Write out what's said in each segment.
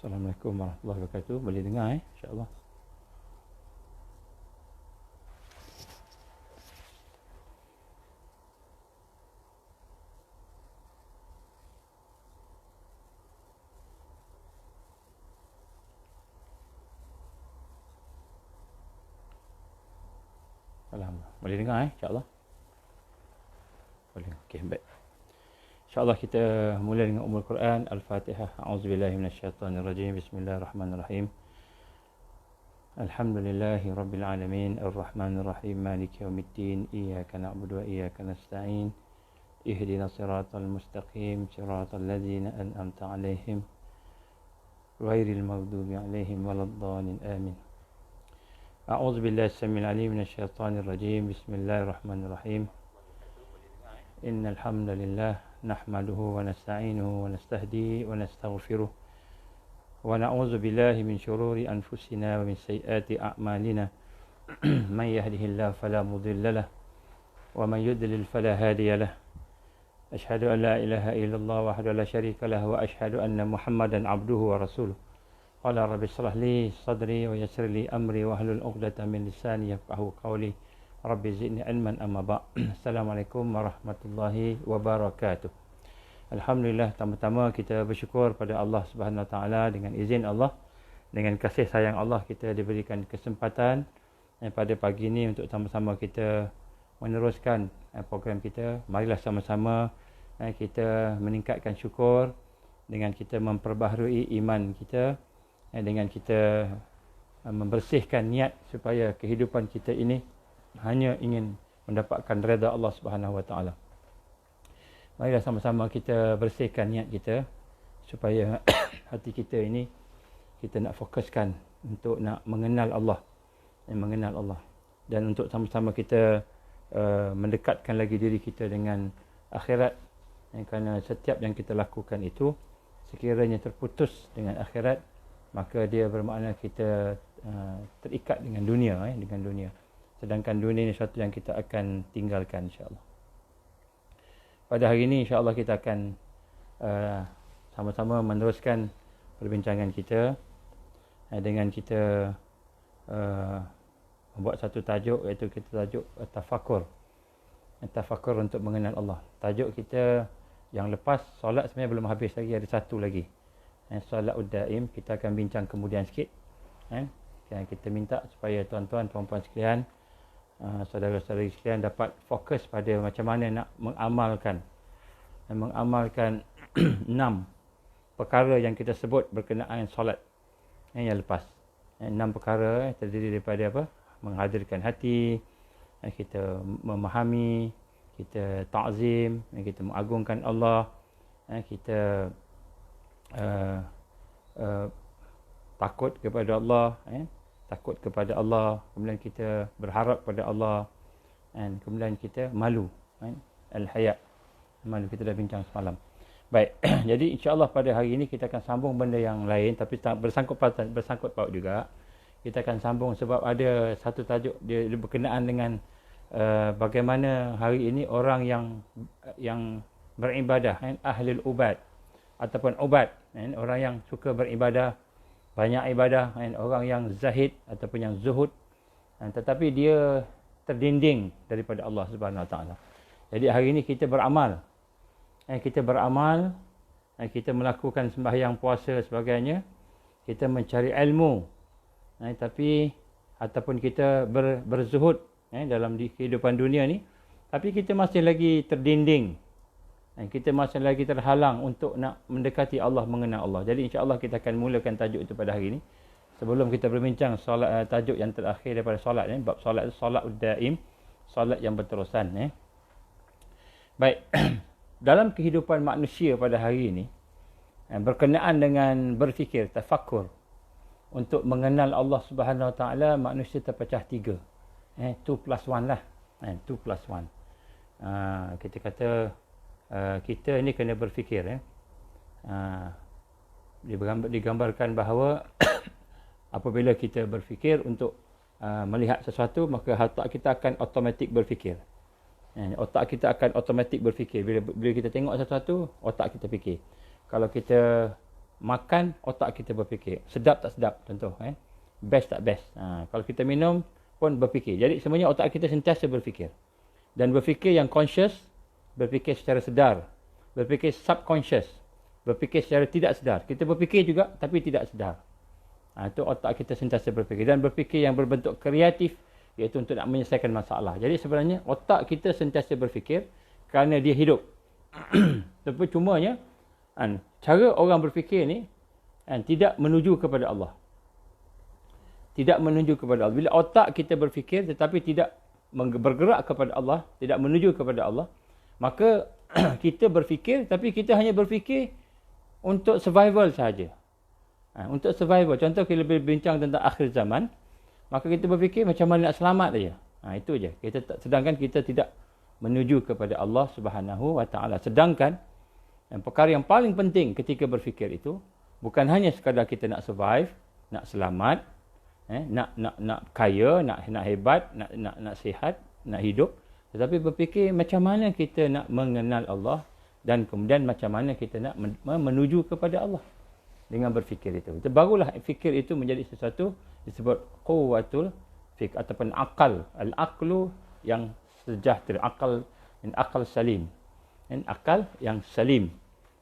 Assalamualaikum warahmatullahi wabarakatuh. Boleh dengar insya-Allah. Alhamdulillah. Boleh dengar insya-Allah. Boleh. Okey, baik. InsyaAllah kita mulai dengan Ummul Quran, Al-Fatihah. A'udzubillahi minasyaitanirrajim. Bismillahirrahmanirrahim. Alhamdulillahi Rabbil Alamin. Ar-Rahmanirrahim. Maliki yaumiddin. Iyyaka na'budu wa iyyaka nasta'in. Ihdinas siratal mustaqim. Siratal ladzina an'amta 'alaihim ghairil maghdubi 'alaihim waladdallin. Amin. A'udzubillahi as-sami'il 'alim minasyaitanir rajim. Bismillahirrahmanirrahim. Innal hamdalillah nahmaduhu wa nasta'inuhu wa nastahdihi wa nastaghfiruh wa na'udzu billahi min shururi anfusina wa min sayyiati a'malina man yahdihillahu fala mudilla lahu wa man yudlil fala hadiya lahu asyhadu an la ilaha illallah wahdahu la syarika lahu wa asyhadu anna muhammadan abduhu wa rasuluh qala rabbi shrah li sadri wa yassir li amri wa hlul 'uqdatam min lisani yafqahu qawli Rabbi zidni ilman amma ba'. Assalamualaikum warahmatullahi wabarakatuh. Alhamdulillah, pertama-tama kita bersyukur pada Allah Subhanahu Wa Taala dengan izin Allah, dengan kasih sayang Allah kita diberikan kesempatan pada pagi ini untuk sama-sama kita meneruskan program kita. Marilah sama-sama kita meningkatkan syukur dengan kita memperbaharui iman kita, dengan kita membersihkan niat supaya kehidupan kita ini hanya ingin mendapatkan redha Allah Subhanahu Wa Taala. Marilah sama-sama kita bersihkan niat kita supaya hati kita ini kita nak fokuskan untuk nak mengenal Allah, dan untuk sama-sama kita mendekatkan lagi diri kita dengan akhirat. Kerana setiap yang kita lakukan itu sekiranya terputus dengan akhirat, maka dia bermakna kita terikat dengan dunia, Sedangkan dunia ini satu yang kita akan tinggalkan insya-Allah. Pada hari ini insya-Allah kita akan sama-sama meneruskan perbincangan kita dengan kita membuat satu tajuk, iaitu kita tajuk tafakur. Tafakur untuk mengenal Allah. Tajuk kita yang lepas solat sebenarnya belum habis lagi, ada satu lagi. Solat Ud-Daim kita akan bincang kemudian sikit. Kita minta supaya tuan-tuan puan-puan sekalian, saudara-saudari sekalian dapat fokus pada macam mana nak mengamalkan 6 perkara yang kita sebut berkenaan solat yang lepas. 6 perkara terdiri daripada apa? Menghadirkan hati, kita memahami, kita ta'zim, kita mengagungkan Allah, kita takut kepada Allah, kemudian kita berharap pada Allah, dan kemudian kita malu, al-haya, malu. Kita dah bincang semalam. Baik, jadi insya-Allah pada hari ini kita akan sambung benda yang lain, tapi bersangkut paut juga. Kita akan sambung sebab ada satu tajuk dia berkenaan dengan bagaimana hari ini orang yang beribadah, ahlul ubad ataupun ubad, orang yang suka beribadah, banyak ibadah, orang yang zahid ataupun yang zuhud, tetapi dia terdinding daripada Allah Subhanahu Wa Taala. Jadi hari ini kita beramal, kita melakukan sembahyang, puasa sebagainya, kita mencari ilmu, tapi ataupun kita berzuhud dalam kehidupan dunia ni, tapi kita masih lagi terdinding, kita masih lagi terhalang untuk nak mendekati Allah, mengenal Allah. Jadi insya-Allah kita akan mulakan tajuk itu pada hari ini. Sebelum kita berbincang solat, tajuk yang terakhir daripada solat, bab solat itu solat Ud-Daim, solat yang berterusan. Baik, dalam kehidupan manusia pada hari ini, berkenaan dengan berfikir, tafakur, untuk mengenal Allah Subhanahu Wa Taala, manusia terpecah 3. 2+1 lah. 2+1. Kita kata kita ni kena berfikir. Digambarkan bahawa apabila kita berfikir untuk melihat sesuatu, maka otak kita akan automatik berfikir. Otak kita akan automatik berfikir. Bila kita tengok sesuatu, otak kita fikir. Kalau kita makan, otak kita berfikir. Sedap tak sedap, contoh. Best tak best. Kalau kita minum pun berfikir. Jadi sebenarnya otak kita sentiasa berfikir. Dan berfikir yang conscious, berfikir secara sedar. Berfikir subconscious, berfikir secara tidak sedar. Kita berfikir juga tapi tidak sedar. Itu otak kita sentiasa berfikir. Dan berfikir yang berbentuk kreatif, iaitu untuk nak menyelesaikan masalah. Jadi sebenarnya otak kita sentiasa berfikir kerana dia hidup. Tapi cumanya cara orang berfikir ni tidak menuju kepada Allah. Tidak menuju kepada Allah. Bila otak kita berfikir tetapi tidak bergerak kepada Allah, tidak menuju kepada Allah, maka kita berfikir tapi kita hanya berfikir untuk survival sahaja. Untuk survival. Contoh kita berbincang tentang akhir zaman, maka kita berfikir macam mana nak selamat saja. Itu je. Sedangkan kita tidak menuju kepada Allah Subhanahu Wa Taala. Sedangkan perkara yang paling penting ketika berfikir itu bukan hanya sekadar kita nak survive, nak selamat, nak kaya, nak hebat, nak sihat, nak hidup, tetapi berfikir macam mana kita nak mengenal Allah dan kemudian macam mana kita nak menuju kepada Allah dengan berfikir itu. Barulah fikir itu menjadi sesuatu disebut quwwatul fikr ataupun akal. Al-aqlu yang sejahtera, akal salim. Akal yang salim.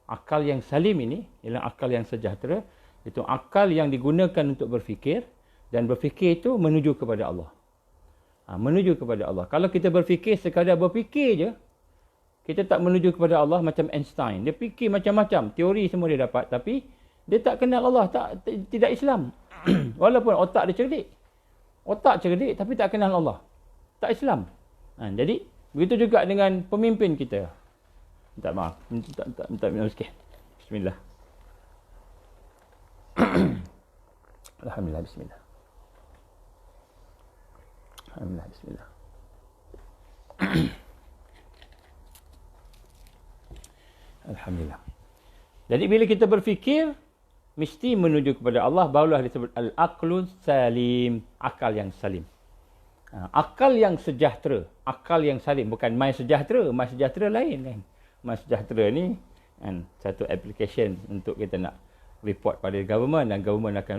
Akal yang salim ini ialah akal yang sejahtera. Itu akal yang digunakan untuk berfikir, dan berfikir itu menuju kepada Allah. Menuju kepada Allah. Kalau kita berfikir sekadar berfikir je, kita tak menuju kepada Allah macam Einstein. Dia fikir macam-macam, teori semua dia dapat, tapi dia tak kenal Allah, tidak Islam. Walaupun otak dia cerdik. Otak cerdik tapi tak kenal Allah. Tak Islam. Jadi begitu juga dengan pemimpin kita. Minta maaf. Minta maaf sikit. Bismillah. Alhamdulillah, bismillah. Alhamdulillah, bismillah. Alhamdulillah. Jadi bila kita berfikir, mesti menuju kepada Allah, barulah disebut al-aqlun salim, akal yang salim. Akal yang sejahtera, akal yang salim, bukan my sejahtera. My sejahtera lain kan. My sejahtera ni satu application untuk kita nak report pada government, dan government akan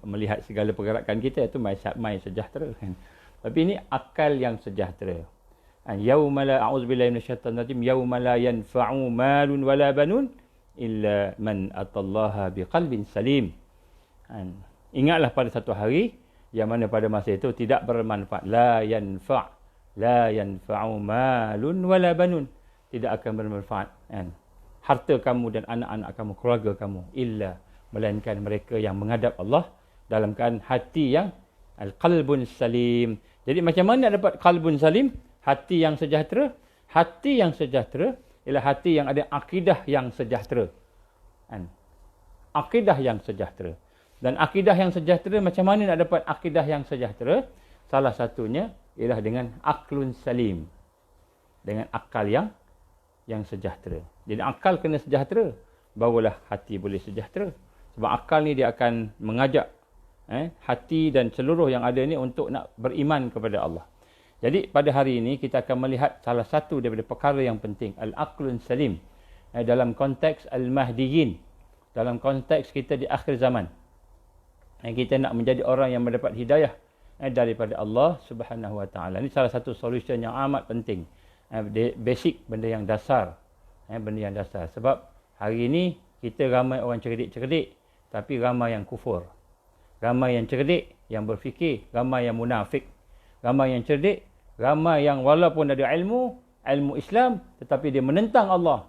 melihat segala pergerakan kita, itu my sejahtera kan. Tapi ini akal yang sejahtera. Yauma la a'udzubillahi minasyaitanir rajim, yauma la yanfa'u malun wala banun illa man atallaha biqalbin salim. Ingatlah pada satu hari yang mana pada masa itu tidak bermanfaat. La yanfa'u malun wala banun. Tidak akan bermanfaat harta kamu dan anak-anak kamu, keluarga kamu, illa, melainkan mereka yang menghadap Allah dalam keadaan hati yang al-qalbun salim. Jadi macam mana dapat qalbun salim? Hati yang sejahtera. Hati yang sejahtera ialah hati yang ada akidah yang sejahtera. Akidah yang sejahtera. Dan akidah yang sejahtera, macam mana nak dapat akidah yang sejahtera? Salah satunya ialah dengan aklun salim. Dengan akal yang sejahtera. Jadi akal kena sejahtera, barulah hati boleh sejahtera. Sebab akal ni dia akan mengajak hati dan seluruh yang ada ni untuk nak beriman kepada Allah. Jadi pada hari ini kita akan melihat salah satu daripada perkara yang penting, al-aqlun salim, dalam konteks al-mahdiyin, dalam konteks kita di akhir zaman. Kita nak menjadi orang yang mendapat hidayah daripada Allah Subhanahu Wa Taala. Ini salah satu solution yang amat penting. Basic, benda yang dasar. Benda yang dasar. Sebab hari ini kita ramai orang cerdik-cerdik, tapi ramai yang kufur. Ramai yang cerdik, yang berfikir. Ramai yang munafik. Ramai yang cerdik, ramai yang walaupun ada ilmu Islam, tetapi dia menentang Allah.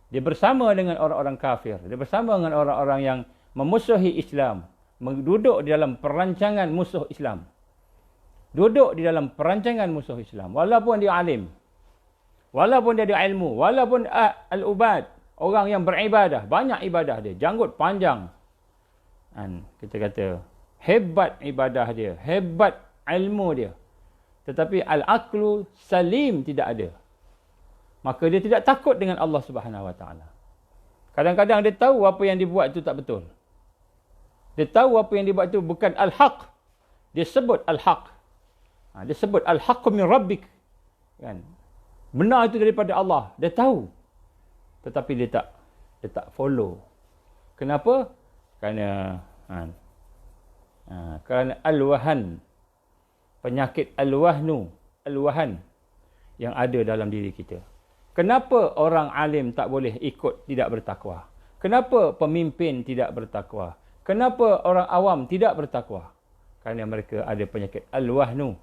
Dia bersama dengan orang-orang kafir. Dia bersama dengan orang-orang yang memusuhi Islam. Duduk di dalam perancangan musuh Islam. Duduk di dalam perancangan musuh Islam. Walaupun dia alim. Walaupun dia ada ilmu. Walaupun al-ubad. Orang yang beribadah. Banyak ibadah dia. Janggut panjang. Kita kata, hebat ibadah dia. Hebat ilmu dia. Tetapi al-aqlu salim tidak ada. Maka dia tidak takut dengan Allah Subhanahu Wa Taala. Kadang-kadang dia tahu apa yang dibuat itu tak betul. Dia tahu apa yang dibuat itu bukan al-haq. Dia sebut al-haq. Dia sebut al-haqqu min rabbik. Kan? Benar itu daripada Allah. Dia tahu. Tetapi dia tak follow. Kenapa? Kerana kerana al-wahan, penyakit al-wahan yang ada dalam diri kita. Kenapa orang alim tak boleh ikut tidak bertakwa? Kenapa pemimpin tidak bertakwa? Kenapa orang awam tidak bertakwa? Kerana mereka ada penyakit al-wahan.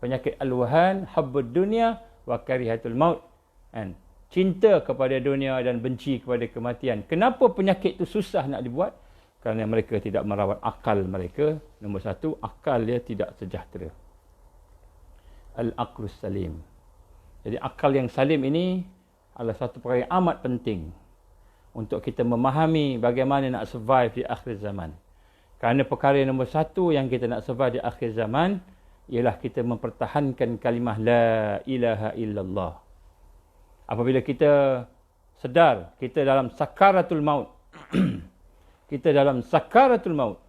Penyakit al-wahan, hubbud dunya wa karihatul maut. Cinta kepada dunia dan benci kepada kematian. Kenapa penyakit itu susah nak dibuat? Kerana mereka tidak merawat akal mereka. Nombor satu, akal dia tidak sejahtera. Al-aqlus salim. Jadi akal yang salim ini adalah satu perkara yang amat penting untuk kita memahami bagaimana nak survive di akhir zaman. Kerana perkara nombor satu yang kita nak survive di akhir zaman ialah kita mempertahankan kalimah la ilaha illallah. Apabila kita sedar kita dalam sakaratul maut, kita dalam sakaratul maut,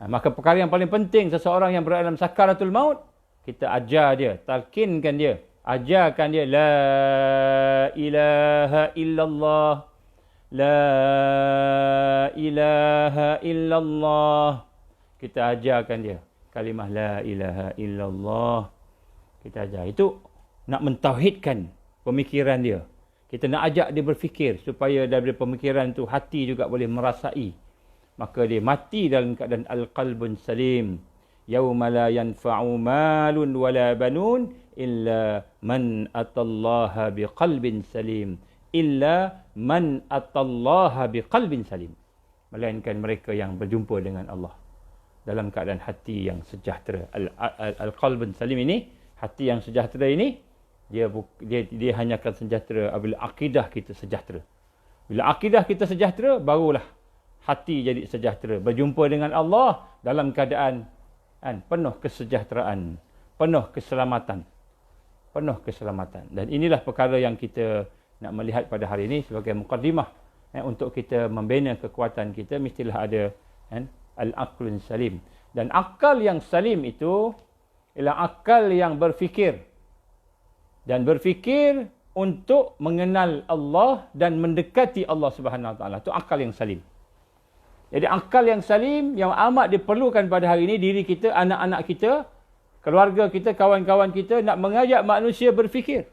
maka perkara yang paling penting seseorang yang berada dalam sakaratul maut, kita ajar dia, talkinkan dia, ajarkan dia la ilaha illallah, la ilaha illallah. Kita ajarkan dia kalimah la ilaha illallah. Kita ajar. Itu nak mentauhidkan pemikiran dia. Kita nak ajak dia berfikir supaya daripada pemikiran tu hati juga boleh merasai. Maka dia mati dalam keadaan al-qalbun salim. Yauma la yanfa'u malun wala banun illa man atallaha biqalbin salim. Illa man atallaha biqalbin salim. Melainkan mereka yang berjumpa dengan Allah dalam keadaan hati yang sejahtera. Al-qalbun salim ini, hati yang sejahtera ini, dia hanya akan sejahtera apabila akidah kita sejahtera. Bila akidah kita sejahtera, barulah hati jadi sejahtera. Berjumpa dengan Allah dalam keadaan penuh kesejahteraan, penuh keselamatan. Dan inilah perkara yang kita nak melihat pada hari ini sebagai mukadimah. Untuk kita membina kekuatan kita, mestilah ada al-aqlun salim. Dan akal yang salim itu ialah akal yang berfikir. Dan berfikir untuk mengenal Allah dan mendekati Allah Subhanahu Wa Taala. Itu akal yang salim. Jadi akal yang salim yang amat diperlukan pada hari ini, diri kita, anak-anak kita, keluarga kita, kawan-kawan kita nak mengajak manusia berfikir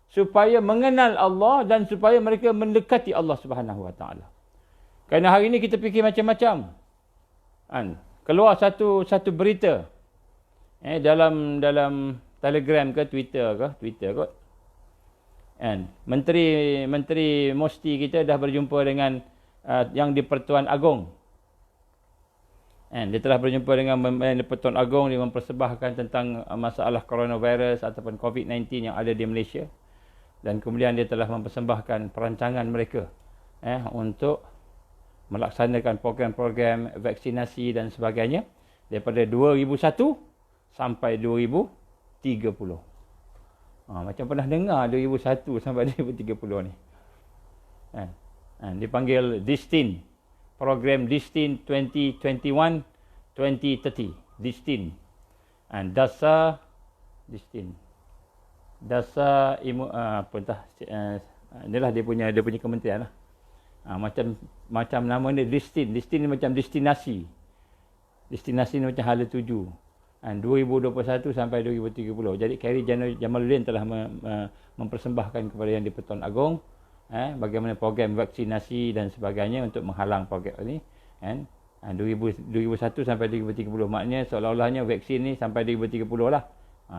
supaya mengenal Allah dan supaya mereka mendekati Allah Subhanahu Wa Taala. Kerana hari ini kita fikir macam-macam. Keluar satu berita dalam Telegram ke Twitter kot. Menteri Mosti kita dah berjumpa dengan yang di Pertuan Agong. Dia telah berjumpa dengan Pertuan Agong. Dia mempersembahkan tentang masalah coronavirus ataupun COVID-19 yang ada di Malaysia. Dan kemudian dia telah mempersembahkan perancangan mereka untuk melaksanakan program-program vaksinasi dan sebagainya daripada 2001 sampai 2030. Macam pernah dengar 2001 sampai 2030 ni. Dipanggil DISTIN. Program DISTIN 2021-2030. DISTIN. Dasar DISTIN. Dasar inilah dia punya kementerian lah. Macam nama dia DISTIN. DISTIN ni macam destinasi. Destinasi ni macam hala tuju. 2021 sampai 2030. Jadi Khairy Jamaluddin telah mempersembahkan kepada yang di Pertuan Agong bagaimana program vaksinasi dan sebagainya untuk menghalang program ini. 2001 sampai 2030 maknanya seolah-olahnya vaksin ni sampai 2030 lah.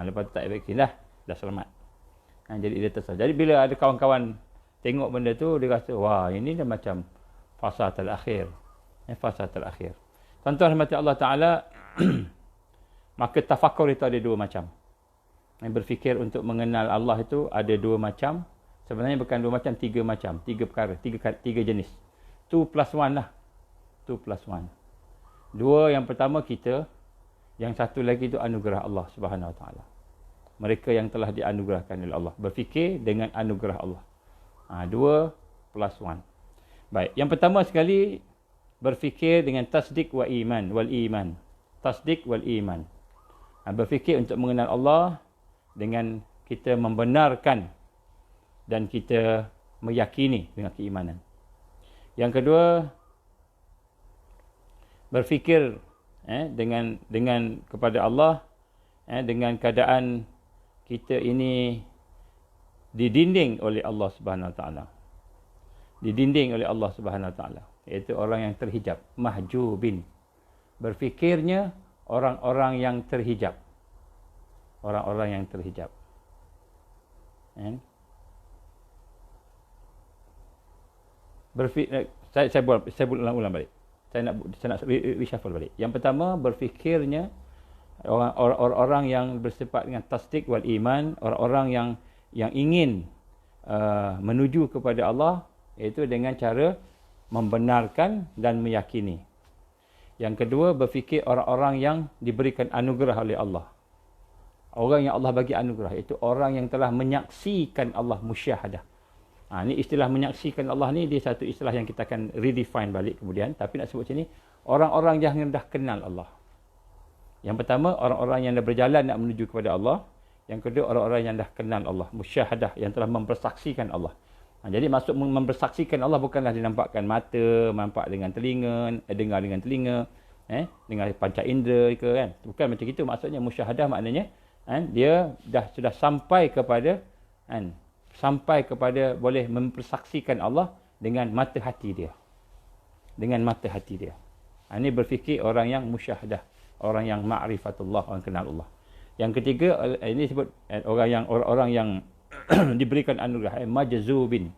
Lepas tu tak vaksin dah selamat. Jadi dia tersa. Jadi bila ada kawan-kawan tengok benda tu, dia rasa wah, ini dah macam fasatul akhir. Fasatul akhir. Tuan-tuan rahmati Allah Taala, maka tafakur itu ada dua macam. Berfikir untuk mengenal Allah itu ada dua macam. Sebenarnya bukan dua macam, tiga macam. Tiga perkara, tiga jenis. 2+1 lah. 2+1. Dua yang pertama kita, yang satu lagi itu anugerah Allah Subhanahu Wa Taala. Mereka yang telah dianugerahkan oleh Allah. Berfikir dengan anugerah Allah. 2+1. Baik, yang pertama sekali berfikir dengan tasdik wal iman. Tasdik wal iman. Berfikir untuk mengenal Allah dengan kita membenarkan dan kita meyakini dengan keimanan. Yang kedua, berfikir dengan kepada Allah dengan keadaan kita ini didinding oleh Allah Subhanahu Wa Taala. Didinding oleh Allah Subhanahu Wa Taala, iaitu orang yang terhijab, mahjubin. Berfikirnya orang-orang yang terhijab. Orang-orang yang terhijab. Saya ulang balik. Saya nak reshuffle balik. Yang pertama, berfikirnya orang-orang yang bersifat dengan tasdik wal iman, orang-orang yang ingin menuju kepada Allah, iaitu dengan cara membenarkan dan meyakini. Yang kedua, berfikir orang-orang yang diberikan anugerah oleh Allah. Orang yang Allah bagi anugerah, iaitu orang yang telah menyaksikan Allah, musyahadah. Ini istilah menyaksikan Allah ni, dia satu istilah yang kita akan redefine balik kemudian. Tapi nak sebut sini, orang-orang yang dah kenal Allah. Yang pertama, orang-orang yang dah berjalan nak menuju kepada Allah. Yang kedua, orang-orang yang dah kenal Allah, musyahadah, yang telah mempersaksikan Allah. Jadi maksud mempersaksikan Allah bukanlah dinampakkan mata, nampak dengan telinga, dengar dengan telinga, dengan panca indera ke, kan. Bukan macam itu maksudnya. Musyahadah maknanya dia sudah sampai kepada boleh mempersaksikan Allah dengan mata hati dia. Dengan mata hati dia. Ini berfikir orang yang musyahadah, orang yang ma'rifatullah, orang kenal Allah. Yang ketiga, ini sebut orang yang diberikan anugerah, majzubin.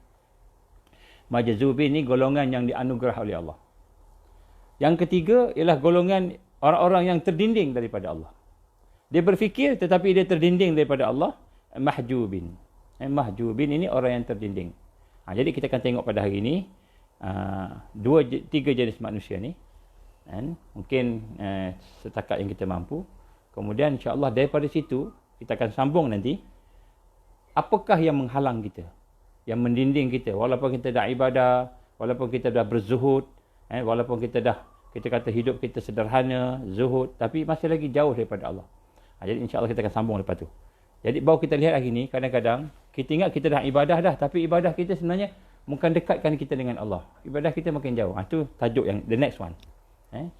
Majzubin ni golongan yang dianugerah oleh Allah. Yang ketiga ialah golongan orang-orang yang terdinding daripada Allah. Dia berfikir tetapi dia terdinding daripada Allah, mahjubin. Mahjubin ini orang yang terdinding. Jadi kita akan tengok pada hari ini tiga jenis manusia ni. Mungkin setakat yang kita mampu. Kemudian insya-Allah daripada situ kita akan sambung nanti. Apakah yang menghalang kita? Yang mendinding kita walaupun kita dah ibadah, walaupun kita dah berzuhud, walaupun kita kata hidup kita sederhana, zuhud, tapi masih lagi jauh daripada Allah. Jadi insya-Allah kita akan sambung lepas tu. Jadi baru kita lihat hari ni, kadang-kadang kita ingat kita dah ibadah dah, tapi ibadah kita sebenarnya bukan dekatkan kita dengan Allah. Ibadah kita makin jauh. Itu tajuk yang the next one.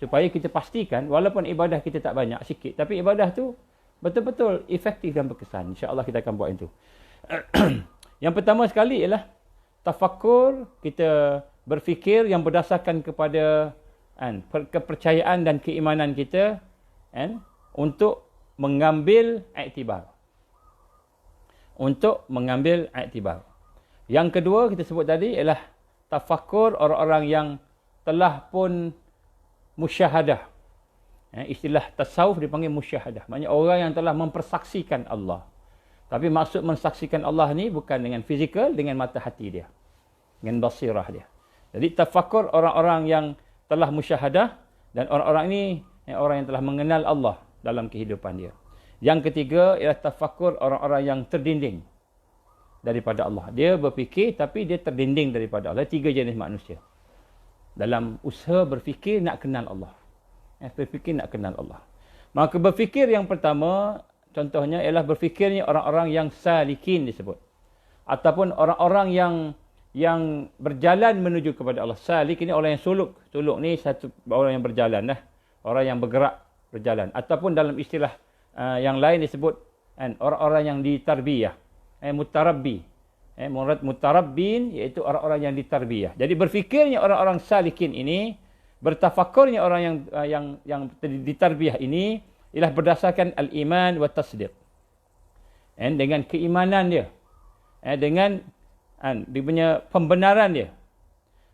Supaya kita pastikan walaupun ibadah kita tak banyak, sikit, tapi ibadah tu betul-betul efektif dan berkesan. InsyaAllah kita akan buat itu. Yang pertama sekali ialah tafakkur, kita berfikir yang berdasarkan kepada kepercayaan dan keimanan kita untuk mengambil iktibar. Untuk mengambil iktibar. Yang kedua kita sebut tadi ialah tafakkur orang-orang yang telah pun musyahadah. Istilah tasawuf dipanggil musyahadah. Maksudnya orang yang telah mempersaksikan Allah. Tapi maksud mensaksikan Allah ni bukan dengan fizikal, dengan mata hati dia. Dengan basirah dia. Jadi tafakkur orang-orang yang telah musyahadah, dan orang-orang ini orang yang telah mengenal Allah dalam kehidupan dia. Yang ketiga ialah tafakkur orang-orang yang terdinding daripada Allah. Dia berfikir tapi dia terdinding daripada Allah. Tiga jenis manusia. Dalam usaha berfikir nak kenal Allah. Berfikir nak kenal Allah. Maka berfikir yang pertama, contohnya ialah berfikirnya orang-orang yang salikin disebut. Ataupun orang-orang yang berjalan menuju kepada Allah. Salik ini orang yang suluk. Suluk ni satu orang yang berjalan dah. Orang yang bergerak, berjalan. Ataupun dalam istilah yang lain disebut orang-orang yang ditarbiyah. Mutarabbi. Mutarabbin iaitu orang-orang yang ditarbiyah. Jadi berfikirnya orang-orang salikin ini, bertafakurnya orang yang ditarbiyah ini ialah berdasarkan al-iman wa tasdiq. Dengan keimanan dia. Dengan dia punya pembenaran dia.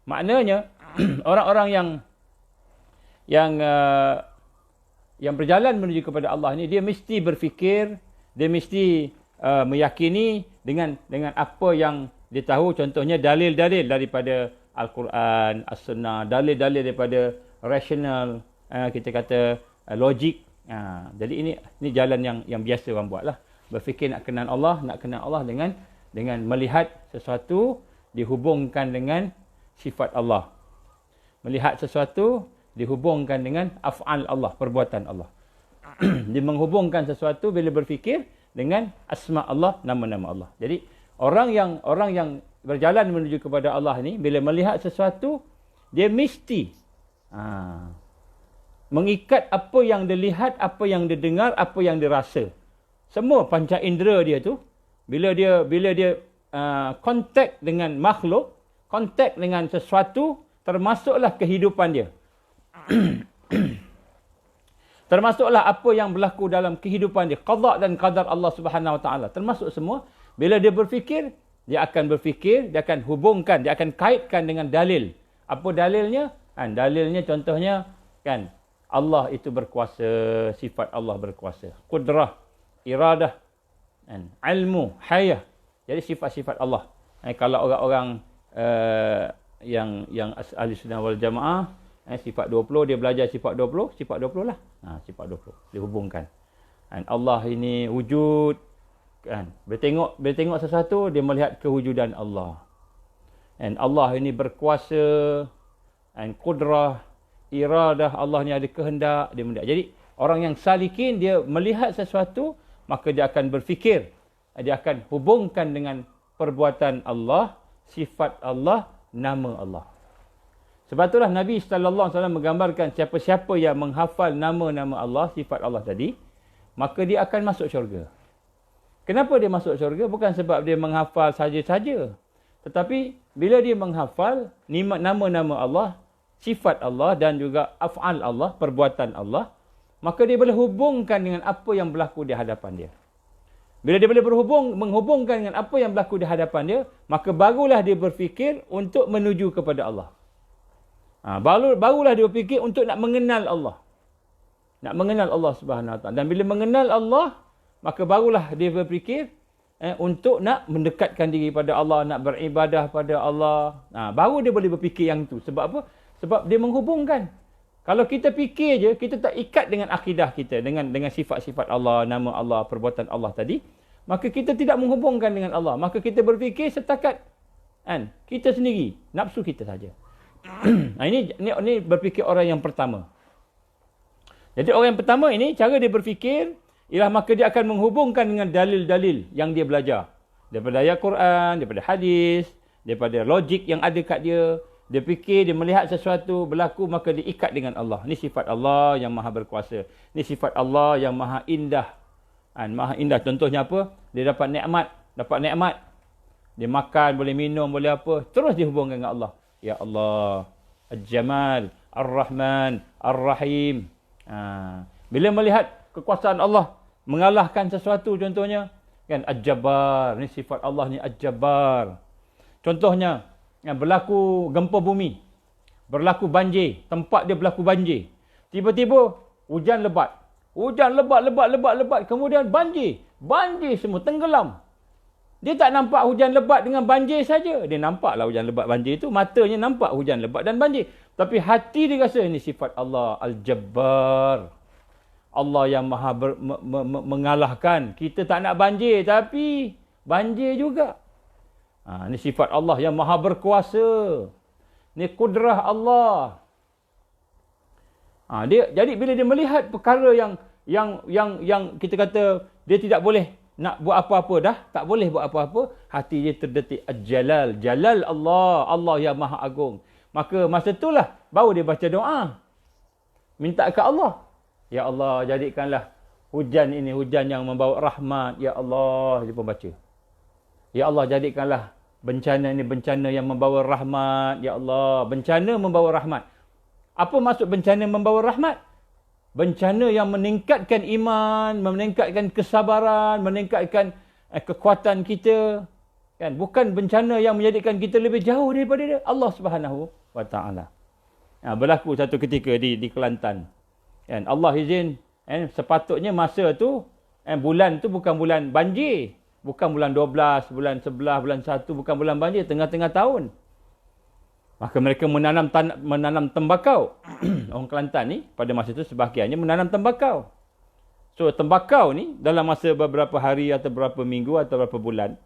Maknanya orang-orang yang berjalan menuju kepada Allah ni, dia mesti berfikir, dia mesti meyakini dengan apa yang dia tahu. Contohnya dalil-dalil daripada Al-Quran, As-Sunnah, dalil-dalil daripada rasional, kita kata logik. Jadi ini jalan yang biasa orang buat lah. Berfikir nak kenal Allah dengan melihat sesuatu dihubungkan dengan sifat Allah. Melihat sesuatu dihubungkan dengan af'al Allah, perbuatan Allah. Dia menghubungkan sesuatu bila berfikir dengan asma Allah, nama-nama Allah. Jadi orang yang berjalan menuju kepada Allah ni, bila melihat sesuatu, dia mesti mengikat apa yang dia lihat, apa yang dia dengar, apa yang dia rasa. Semua panca indera dia tu, bila dia kontak dengan makhluk, kontak dengan sesuatu, termasuklah kehidupan dia. Termasuklah apa yang berlaku dalam kehidupan dia, qada dan qadar Allah Subhanahu Wa Taala. Termasuk semua. Bila dia berfikir, dia akan berfikir, dia akan hubungkan, dia akan kaitkan dengan dalil. Apa dalilnya? Dalilnya contohnya kan, Allah itu berkuasa, sifat Allah berkuasa. Qudrah, iradah, ilmu, hayah. Jadi sifat-sifat Allah. Kalau orang-orang yang ahli sunnah wal jamaah, sifat 20, dia belajar sifat 20 lah. Sifat 20 dihubungkan. Allah ini wujud, kan. Bila tengok sesuatu, dia melihat kewujudan Allah. Allah ini berkuasa, qudrah, iradah, Allah ni ada kehendak, dia melihat. Jadi orang yang salikin, dia melihat sesuatu, maka dia akan berfikir, dia akan hubungkan dengan perbuatan Allah, sifat Allah, nama Allah. Sebab itulah Nabi sallallahu alaihi wasallam menggambarkan siapa-siapa yang menghafal nama-nama Allah, sifat Allah tadi, maka dia akan masuk syurga. Kenapa dia masuk syurga? Bukan sebab dia menghafal saja-saja. Tetapi bila dia menghafal nama-nama Allah, sifat Allah dan juga af'al Allah, perbuatan Allah, maka dia boleh hubungkan dengan apa yang berlaku di hadapan dia. Bila dia boleh menghubungkan dengan apa yang berlaku di hadapan dia, maka barulah dia berfikir untuk menuju kepada Allah. Barulah dia berfikir untuk nak mengenal Allah. Nak mengenal Allah Subhanahu Wa Taala. Dan bila mengenal Allah, maka barulah dia berfikir untuk nak mendekatkan diri pada Allah, nak beribadah pada Allah. Baru dia boleh berfikir yang tu. Sebab apa? Sebab dia menghubungkan. Kalau kita fikir je, kita tak ikat dengan akidah kita, dengan sifat-sifat Allah, nama Allah, perbuatan Allah tadi, maka kita tidak menghubungkan dengan Allah. Maka kita berfikir setakat kita sendiri, nafsu kita saja. Ini berfikir orang yang pertama. Jadi orang yang pertama ini, cara dia berfikir ialah maka dia akan menghubungkan dengan dalil-dalil yang dia belajar. Daripada ayat Quran, daripada hadis, daripada logik yang ada kat dia. Dia fikir, dia melihat sesuatu berlaku, maka dia ikat dengan Allah. Ini sifat Allah yang maha berkuasa. Ini sifat Allah yang maha indah. Maha indah. Contohnya apa? Dia dapat nikmat. Dia makan, boleh minum, boleh apa. Terus dihubungkan dengan Allah. Ya Allah, Al-Jamal, Ar-Rahman, Ar-Rahim. Bila melihat kekuasaan Allah, mengalahkan sesuatu contohnya, kan, Al-Jabbar. Ini sifat Allah ni Al-Jabbar. Contohnya, berlaku gempa bumi, berlaku banjir, tempat dia berlaku banjir. Tiba-tiba hujan lebat. Hujan lebat, kemudian banjir. Banjir semua tenggelam. Dia tak nampak hujan lebat dengan banjir saja. Dia nampaklah hujan lebat banjir itu, matanya nampak hujan lebat dan banjir. Tapi hati dia rasa ini sifat Allah Al-Jabbar. Allah yang maha mengalahkan. Kita tak nak banjir, tapi banjir juga. Ini sifat Allah yang maha berkuasa. Ini kudrah Allah. Jadi bila dia melihat perkara yang kita kata dia tidak boleh nak buat apa-apa dah, tak boleh buat apa-apa, hati dia terdetik Al-Jalal. Jalal Allah, Allah yang maha agung. Maka masa itulah baru dia baca doa. Minta ke Allah. Ya Allah, jadikanlah hujan ini hujan yang membawa rahmat. Ya Allah, dia pun baca. Ya Allah, jadikanlah bencana ini bencana yang membawa rahmat. Ya Allah, bencana membawa rahmat. Apa maksud bencana membawa rahmat? Bencana yang meningkatkan iman, meningkatkan kesabaran, meningkatkan kekuatan kita. Kan? Bukan bencana yang menjadikan kita lebih jauh daripada Allah Subhanahu Wa Taala. Berlaku satu ketika di Kelantan. Kan? Allah izin, sepatutnya masa tu, bulan tu bukan bulan banjir. Bukan bulan 12, bulan 11, bulan 1, bukan bulan banjir, tengah-tengah tahun. Maka mereka menanam tembakau. Orang Kelantan ni pada masa itu sebahagiannya menanam tembakau. So tembakau ni dalam masa beberapa hari atau beberapa minggu atau beberapa bulan,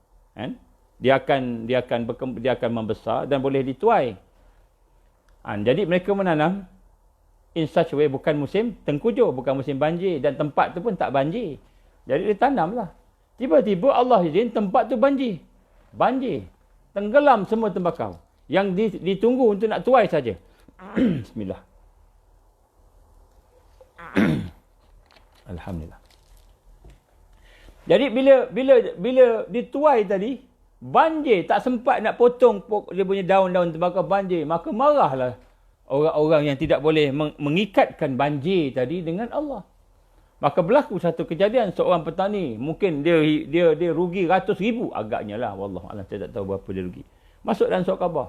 dia akan membesar dan boleh dituai. Jadi mereka menanam in such a way, bukan musim tengkujuh, bukan musim banjir, dan tempat tu pun tak banjir. Jadi dia tanamlah. Tiba-tiba Allah izin tempat tu banjir. Tenggelam semua tembakau. Yang ditunggu untuk nak tuai saja. Bismillah. Alhamdulillah. Jadi bila dituai tadi, banjir, tak sempat nak potong dia punya daun-daun tembakau, banjir. Maka marahlah orang-orang yang tidak boleh mengikatkan banjir tadi dengan Allah. Maka berlaku satu kejadian, seorang petani, mungkin dia rugi ratus ribu agaknya lah, wallahualam, saya tak tahu berapa dia rugi. Masuk dalam surat khabar.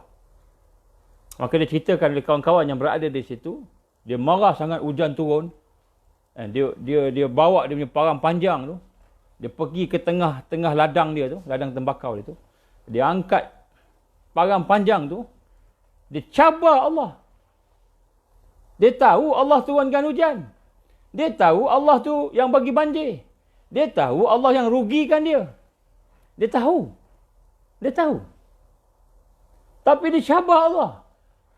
Maka dia ceritakan oleh kawan-kawan yang berada di situ, dia marah sangat hujan turun. Dia bawa dia punya parang panjang tu, dia pergi ke tengah ladang dia tu, ladang tembakau dia tu. Dia angkat parang panjang tu, dia cabar Allah. Dia tahu Allah turunkan hujan. Dia tahu Allah tu yang bagi banjir. Dia tahu Allah yang rugikan dia. Dia tahu. Tapi dia cabar Allah.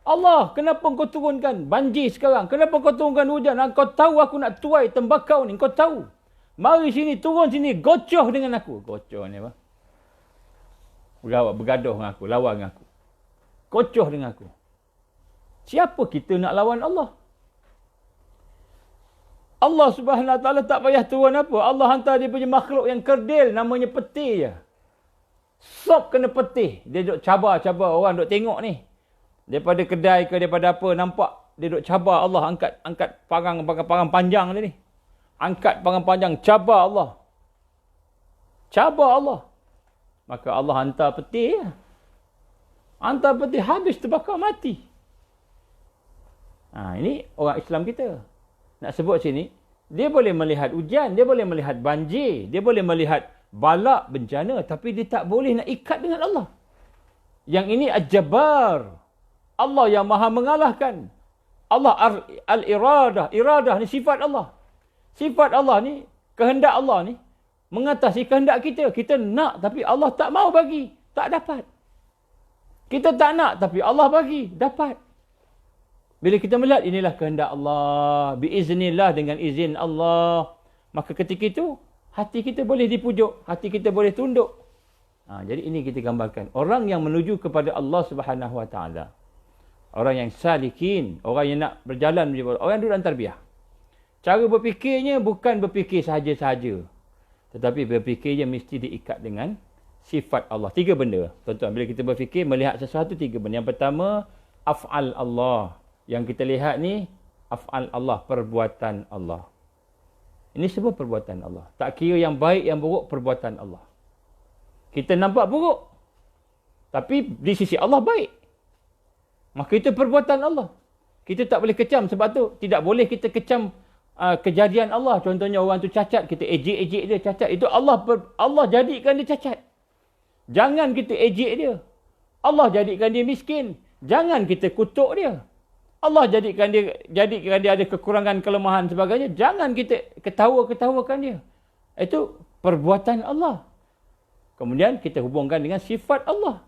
Allah, kenapa kau turunkan banjir sekarang? Kenapa kau turunkan hujan? Kau tahu aku nak tuai tembakau ni. Kau tahu. Mari sini, turun sini. Gocoh dengan aku. Gocoh ni apa? Bergaduh dengan aku. Lawan dengan aku. Gocoh dengan aku. Siapa kita nak lawan Allah? Allah Subhanahu Wa Taala tak payah turun apa. Allah hantar dia punya makhluk yang kerdil. Namanya peti je. Sop kena peti. Dia duk cabar-cabar orang duk tengok ni. Daripada kedai ke daripada apa, nampak dia duk cabar Allah, angkat parang panjang dia ni. Angkat parang panjang, cabar Allah. Cabar Allah. Maka Allah hantar peti. Hantar peti, habis terbakar, mati. Ini orang Islam kita. Nak sebut sini, dia boleh melihat hujan, dia boleh melihat banjir, dia boleh melihat balak bencana, tapi dia tak boleh nak ikat dengan Allah. Yang ini Al-Jabbar. Allah yang maha mengalahkan. Allah al-iradah. Iradah ni sifat Allah. Sifat Allah ni, kehendak Allah ni, mengatasi kehendak kita. Kita nak tapi Allah tak mau bagi. Tak dapat. Kita tak nak tapi Allah bagi. Dapat. Bila kita melihat inilah kehendak Allah. Biiznillah, dengan izin Allah. Maka ketika itu, hati kita boleh dipujuk. Hati kita boleh tunduk. Jadi ini kita gambarkan. Orang yang menuju kepada Allah Subhanahu Wa Taala. Orang yang salikin, orang yang nak berjalan, orang yang duduk dalam tarbiyah. Cara berfikirnya bukan berfikir sahaja-sahaja. Tetapi berfikirnya mesti diikat dengan sifat Allah. 3 benda. Tuan-tuan, bila kita berfikir, melihat sesuatu, 3 benda. Yang pertama, af'al Allah. Yang kita lihat ni, af'al Allah, perbuatan Allah. Ini semua perbuatan Allah. Tak kira yang baik, yang buruk, perbuatan Allah. Kita nampak buruk. Tapi di sisi Allah baik. Maka itu perbuatan Allah. Kita tak boleh kecam. Sebab tu tidak boleh kita kecam kejadian Allah. Contohnya orang tu cacat, kita ejek-ejek dia cacat. Itu Allah jadikan dia cacat. Jangan kita ejek dia. Allah jadikan dia miskin. Jangan kita kutuk dia. Allah jadikan dia ada kekurangan, kelemahan sebagainya. Jangan kita ketawa-ketawakan dia. Itu perbuatan Allah. Kemudian kita hubungkan dengan sifat Allah.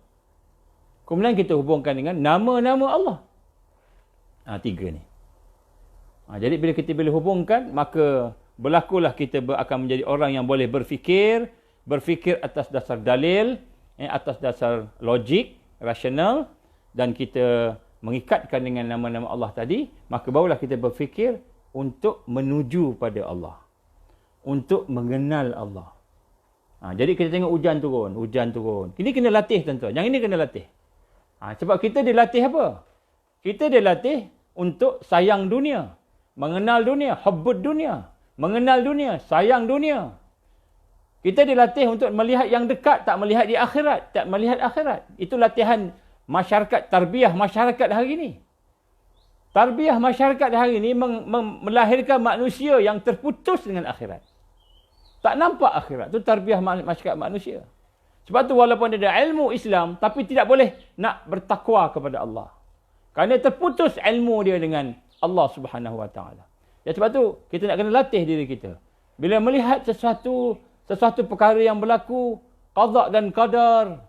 Kemudian kita hubungkan dengan nama-nama Allah. 3 ni. Jadi bila kita boleh hubungkan, maka berlakulah kita akan menjadi orang yang boleh berfikir atas dasar dalil, atas dasar logik, rasional, dan kita mengikatkan dengan nama-nama Allah tadi, maka barulah kita berfikir untuk menuju pada Allah. Untuk mengenal Allah. Jadi kita tengok hujan turun. Ini kena latih tuan-tuan. Yang ini kena latih. Sebab kita dilatih apa? Kita dilatih untuk sayang dunia. Mengenal dunia. Hubbud dunia. Mengenal dunia. Sayang dunia. Kita dilatih untuk melihat yang dekat. Tak melihat di akhirat. Tak melihat akhirat. Itu latihan masyarakat. Tarbiyah masyarakat hari ini. Tarbiyah masyarakat hari ini melahirkan manusia yang terputus dengan akhirat. Tak nampak akhirat. Itu tarbiyah masyarakat manusia. Sebab tu walaupun dia ada ilmu Islam, tapi tidak boleh nak bertakwa kepada Allah. Kerana terputus ilmu dia dengan Allah Subhanahu Wa Taala. Ya, sebab tu kita nak kena latih diri kita. Bila melihat sesuatu perkara yang berlaku, qada dan qadar,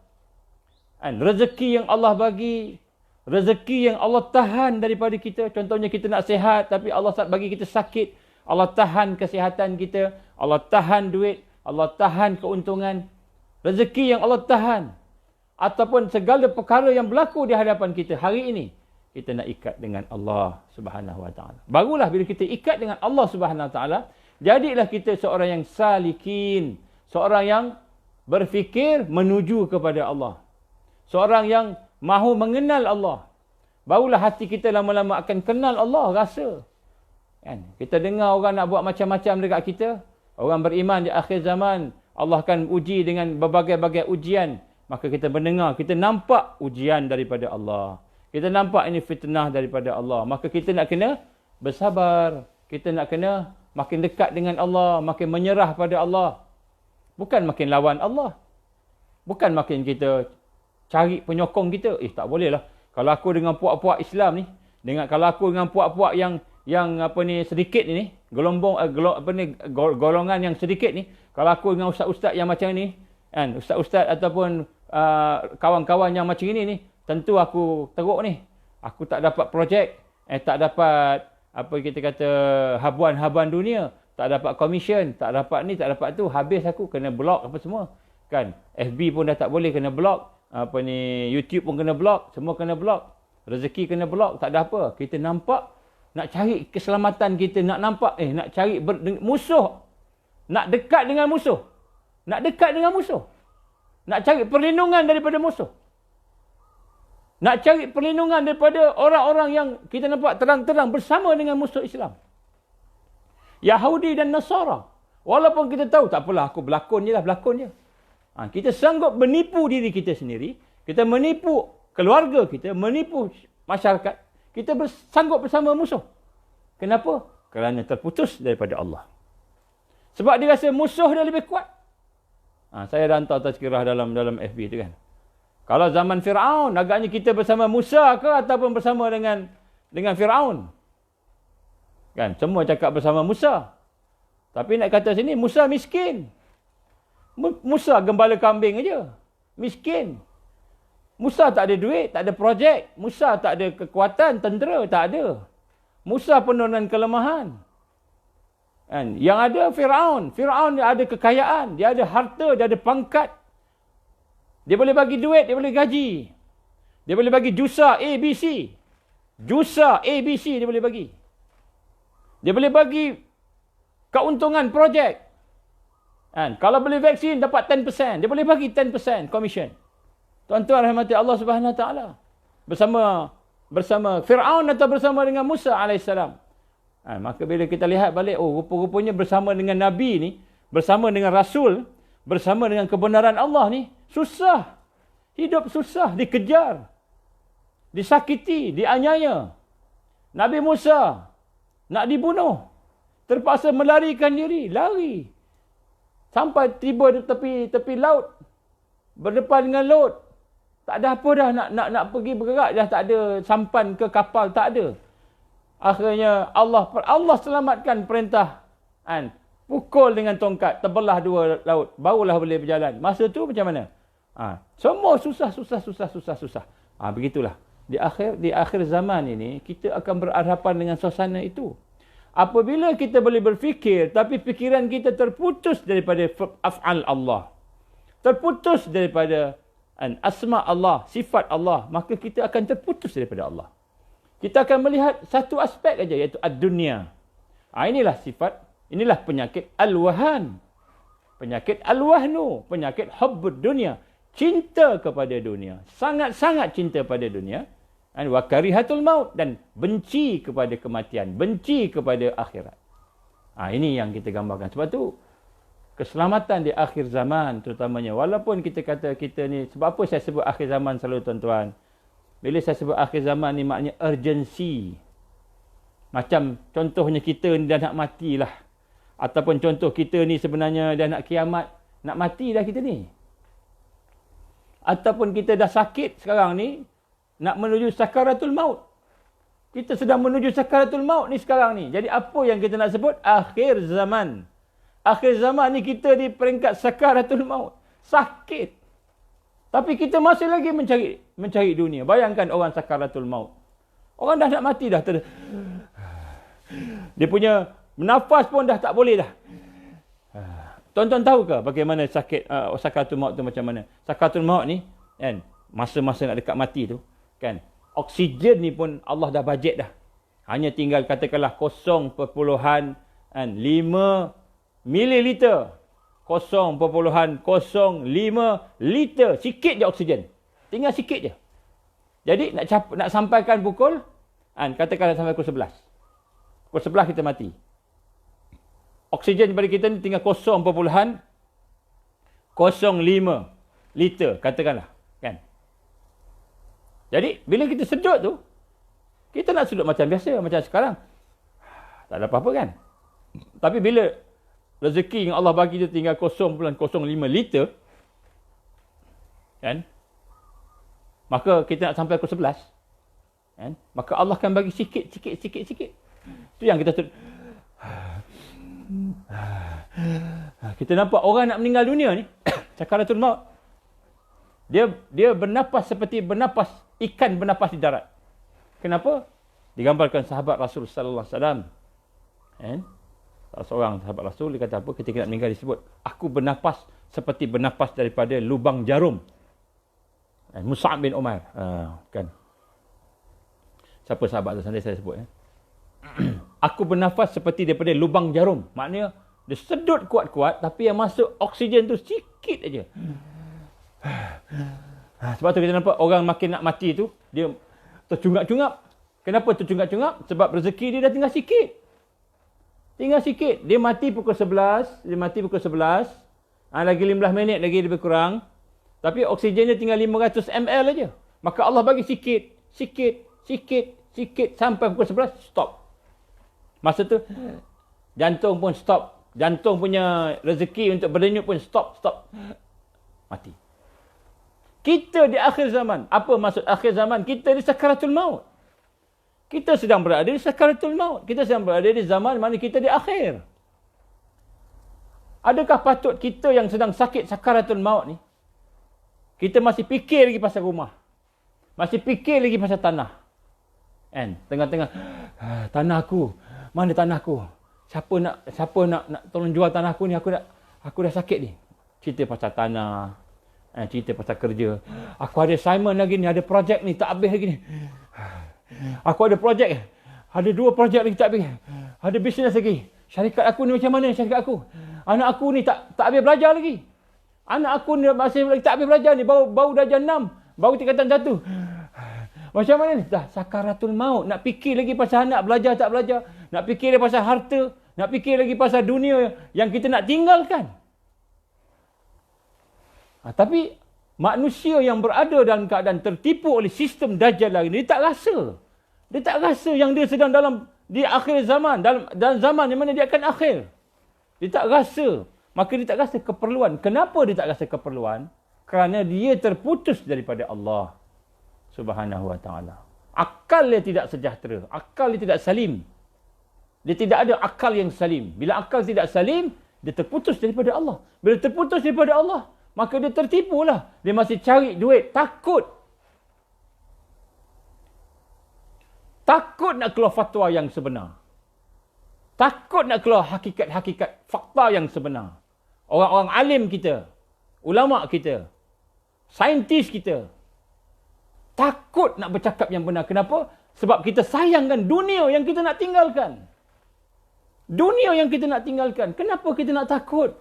rezeki yang Allah bagi, rezeki yang Allah tahan daripada kita. Contohnya kita nak sihat tapi Allah bagi kita sakit. Allah tahan kesihatan kita, Allah tahan duit, Allah tahan keuntungan. Rezeki yang Allah tahan. ataupun segala perkara yang berlaku di hadapan kita hari ini, kita nak ikat dengan Allah Subhanahu Wa Taala. Barulah bila kita ikat dengan Allah Subhanahu Wa Taala, jadilah kita seorang yang salikin, seorang yang berfikir menuju kepada Allah, seorang yang mahu mengenal Allah. Barulah hati kita lama-lama akan kenal Allah, rasa. Kan? Kita dengar orang nak buat macam-macam dekat kita. Orang beriman di akhir zaman, Allah akan uji dengan berbagai-bagai ujian. Maka kita mendengar, kita nampak ujian daripada Allah. Kita nampak ini fitnah daripada Allah. Maka kita nak kena bersabar. Kita nak kena makin dekat dengan Allah, makin menyerah pada Allah. Bukan makin lawan Allah. Bukan makin kita cari penyokong kita. Tak boleh lah. Kalau aku dengan puak-puak Islam ni, kalau aku dengan puak-puak yang sedikit ni, golongan yang sedikit ni, kalau aku dengan ustaz-ustaz yang macam ni, kan, ustaz-ustaz ataupun kawan-kawan yang macam ini ni, tentu aku teruk ni. Aku tak dapat projek, tak dapat apa kita kata habuan-habuan dunia, tak dapat komisen, tak dapat ni, tak dapat tu, habis aku kena block apa semua. Kan? FB pun dah tak boleh, kena block. YouTube pun kena block, semua kena block. Rezeki kena block, tak ada apa. Kita nampak nak cari keselamatan kita, nak nampak nak cari musuh. Nak dekat dengan musuh. Nak dekat dengan musuh. Nak cari perlindungan daripada musuh. Nak cari perlindungan daripada orang-orang yang kita nampak terang-terang bersama dengan musuh Islam. Yahudi dan Nasara. Walaupun kita tahu, tak apalah, aku berlakon je lah, berlakon je. Kita sanggup menipu diri kita sendiri. Kita menipu keluarga kita, menipu masyarakat. Kita sanggup bersama musuh. Kenapa? Kerana terputus daripada Allah. Sebab dia rasa musuh dia lebih kuat. Saya dah hantar tazkirah dalam FB tu kan. Kalau zaman Firaun, agaknya kita bersama Musa ke ataupun bersama dengan Firaun? Kan, semua cakap bersama Musa. Tapi nak kata sini, Musa miskin. Musa gembala kambing aja. Miskin. Musa tak ada duit, tak ada projek. Musa tak ada kekuatan tentera, tak ada. Musa penuh dengan kelemahan. Kan? Yang ada Firaun. Firaun dia ada kekayaan, dia ada harta, dia ada pangkat. Dia boleh bagi duit, dia boleh gaji. Dia boleh bagi jusa ABC. Jusa ABC dia boleh bagi. Dia boleh bagi keuntungan projek. Kan? Kalau beli vaksin dapat 10%, dia boleh bagi 10% commission. Tuan-tuan rahmati Allah Subhanahu Wa Taala. Bersama Firaun atau bersama dengan Musa alaihissalam. Maka bila kita lihat balik, rupa-rupanya bersama dengan Nabi ni, bersama dengan Rasul, bersama dengan kebenaran Allah ni, susah. Hidup susah, dikejar, disakiti, dianiaya. Nabi Musa nak dibunuh, terpaksa melarikan diri, lari. Sampai tiba di tepi laut, berdepan dengan laut. Tak ada apa dah nak pergi bergerak, dah tak ada sampan ke kapal, tak ada. Akhirnya Allah selamatkan perintah. Pukul dengan tongkat, terbelah dua laut, barulah boleh berjalan. Masa tu macam mana? Semua susah. Begitulah. Di akhir zaman ini, kita akan berhadapan dengan suasana itu. Apabila kita boleh berfikir, tapi fikiran kita terputus daripada af'al Allah, terputus daripada asma Allah, sifat Allah, maka kita akan terputus daripada Allah. Kita akan melihat satu aspek aja, iaitu ad-dunya. Inilah sifat, inilah penyakit al-wahan. Penyakit al-wahnu, penyakit hubbud dunya. Cinta kepada dunia, sangat-sangat cinta pada dunia. Wa karihatul maut, dan benci kepada kematian, benci kepada akhirat. Ini yang kita gambarkan. Sebab tu keselamatan di akhir zaman terutamanya, walaupun kita kata kita ni, sebab apa saya sebut akhir zaman selalu tuan-tuan? Bila saya sebut akhir zaman ni, maknanya urgency. Macam contohnya kita ni dah nak matilah, ataupun contoh kita ni sebenarnya dah nak kiamat, nak mati dah kita ni. Ataupun kita dah sakit sekarang ni, nak menuju sakaratul maut. Kita sedang menuju sakaratul maut ni sekarang ni. Jadi apa yang kita nak sebut? Akhir zaman. Akhir zaman ni kita di peringkat sakaratul maut. Sakit. Tapi kita masih lagi mencari dunia. Bayangkan orang sakaratul maut. Orang dah nak mati dah. Dia punya nafas pun dah tak boleh dah. Tuan-tuan tahu ke bagaimana sakit sakaratul maut tu macam mana? Sakaratul maut ni, kan? masa-masa nak dekat mati tu, kan? Oksigen ni pun Allah dah bajet dah. Hanya tinggal katakanlah 0.5 mililiter. 0.05 liter. Sikit je oksigen. Tinggal sikit je. Jadi nak sampaikan pukul, katakanlah sampai pukul 11. Pukul 11 kita mati. Oksigen pada kita ni tinggal 0.05 liter, katakanlah. Kan? Jadi, bila kita sedut tu, kita nak sedut macam biasa, macam sekarang. Tak ada apa-apa kan? Tapi bila rezeki yang Allah bagi tu tinggal 0.05 liter, kan? Maka kita nak sampai pukul 11. Kan? Maka Allah akan bagi sikit. Itu yang kita sedut. Kita nampak orang nak meninggal dunia ni, sakaratul maut. Dia bernapas seperti bernapas ikan bernapas di darat. Kenapa? Digambarkan sahabat Rasul sallallahu alaihi wasallam. Salah seorang sahabat Rasul dia kata apa ketika nak meninggal disebut, aku bernapas seperti bernapas daripada lubang jarum. Mus'ab bin Umair, kan. Siapa sahabat tu saya sebut Aku bernafas seperti daripada lubang jarum. Maknanya dia sedut kuat-kuat tapi yang masuk oksigen tu sikit aja. Sebab tu kita nampak orang makin nak mati tu dia tercungap-cungap. Kenapa tercungap-cungap? Sebab rezeki dia dah tinggal sikit. Tinggal sikit. Dia mati pukul 11. Lagi 15 minit lagi lebih kurang. Tapi oksigen dia tinggal 500 ml aja. Maka Allah bagi sikit sampai pukul 11 stop. Masa tu jantung pun stop. Jantung punya rezeki untuk berdenyut pun stop. Mati. Kita di akhir zaman. Apa maksud akhir zaman? Kita di sakaratul maut. Kita sedang berada di sakaratul maut. Kita sedang berada di zaman mana kita di akhir. Adakah patut kita yang sedang sakit sakaratul maut ni, kita masih fikir lagi pasal rumah? Masih fikir lagi pasal tanah? Kan? Tengah-tengah, tanah aku. Mana tanah aku? Siapa nak tolong jual tanah aku ni? Aku dah sakit ni. Cerita pasal tanah. Cerita pasal kerja. Aku ada assignment lagi ni. Ada projek ni. Tak habis lagi ni. Aku ada projek. Ada 2 projek lagi tak habis. Ada bisnes lagi. Syarikat aku ni macam mana syarikat aku? Anak aku ni tak habis belajar lagi. Anak aku ni masih lagi tak habis belajar ni. Baru darjah 6. Baru tingkatan 1. Macam mana ni? Dah sakaratul maut. Nak fikir lagi pasal anak belajar tak belajar. Nak fikir lagi pasal harta. Nak fikir lagi pasal dunia yang kita nak tinggalkan. Tapi manusia yang berada dalam keadaan tertipu oleh sistem Dajjal lagi ni, dia tak rasa. Dia tak rasa yang dia sedang di akhir zaman. Dalam zaman yang mana dia akan akhir. Dia tak rasa. Maka dia tak rasa keperluan. Kenapa dia tak rasa keperluan? Kerana dia terputus daripada Allah Subhanahu wa ta'ala. Akal dia tidak sejahtera. Akal dia tidak salim. Dia tidak ada akal yang salim. Bila akal tidak salim, dia terputus daripada Allah. Bila terputus daripada Allah, maka dia tertipulah. Dia masih cari duit. Takut nak keluar fatwa yang sebenar. Takut nak keluar hakikat-hakikat fakta yang sebenar. Orang-orang alim kita, ulama kita, saintis kita, takut nak bercakap yang benar. Kenapa? Sebab kita sayangkan dunia yang kita nak tinggalkan. Dunia yang kita nak tinggalkan. Kenapa kita nak takut?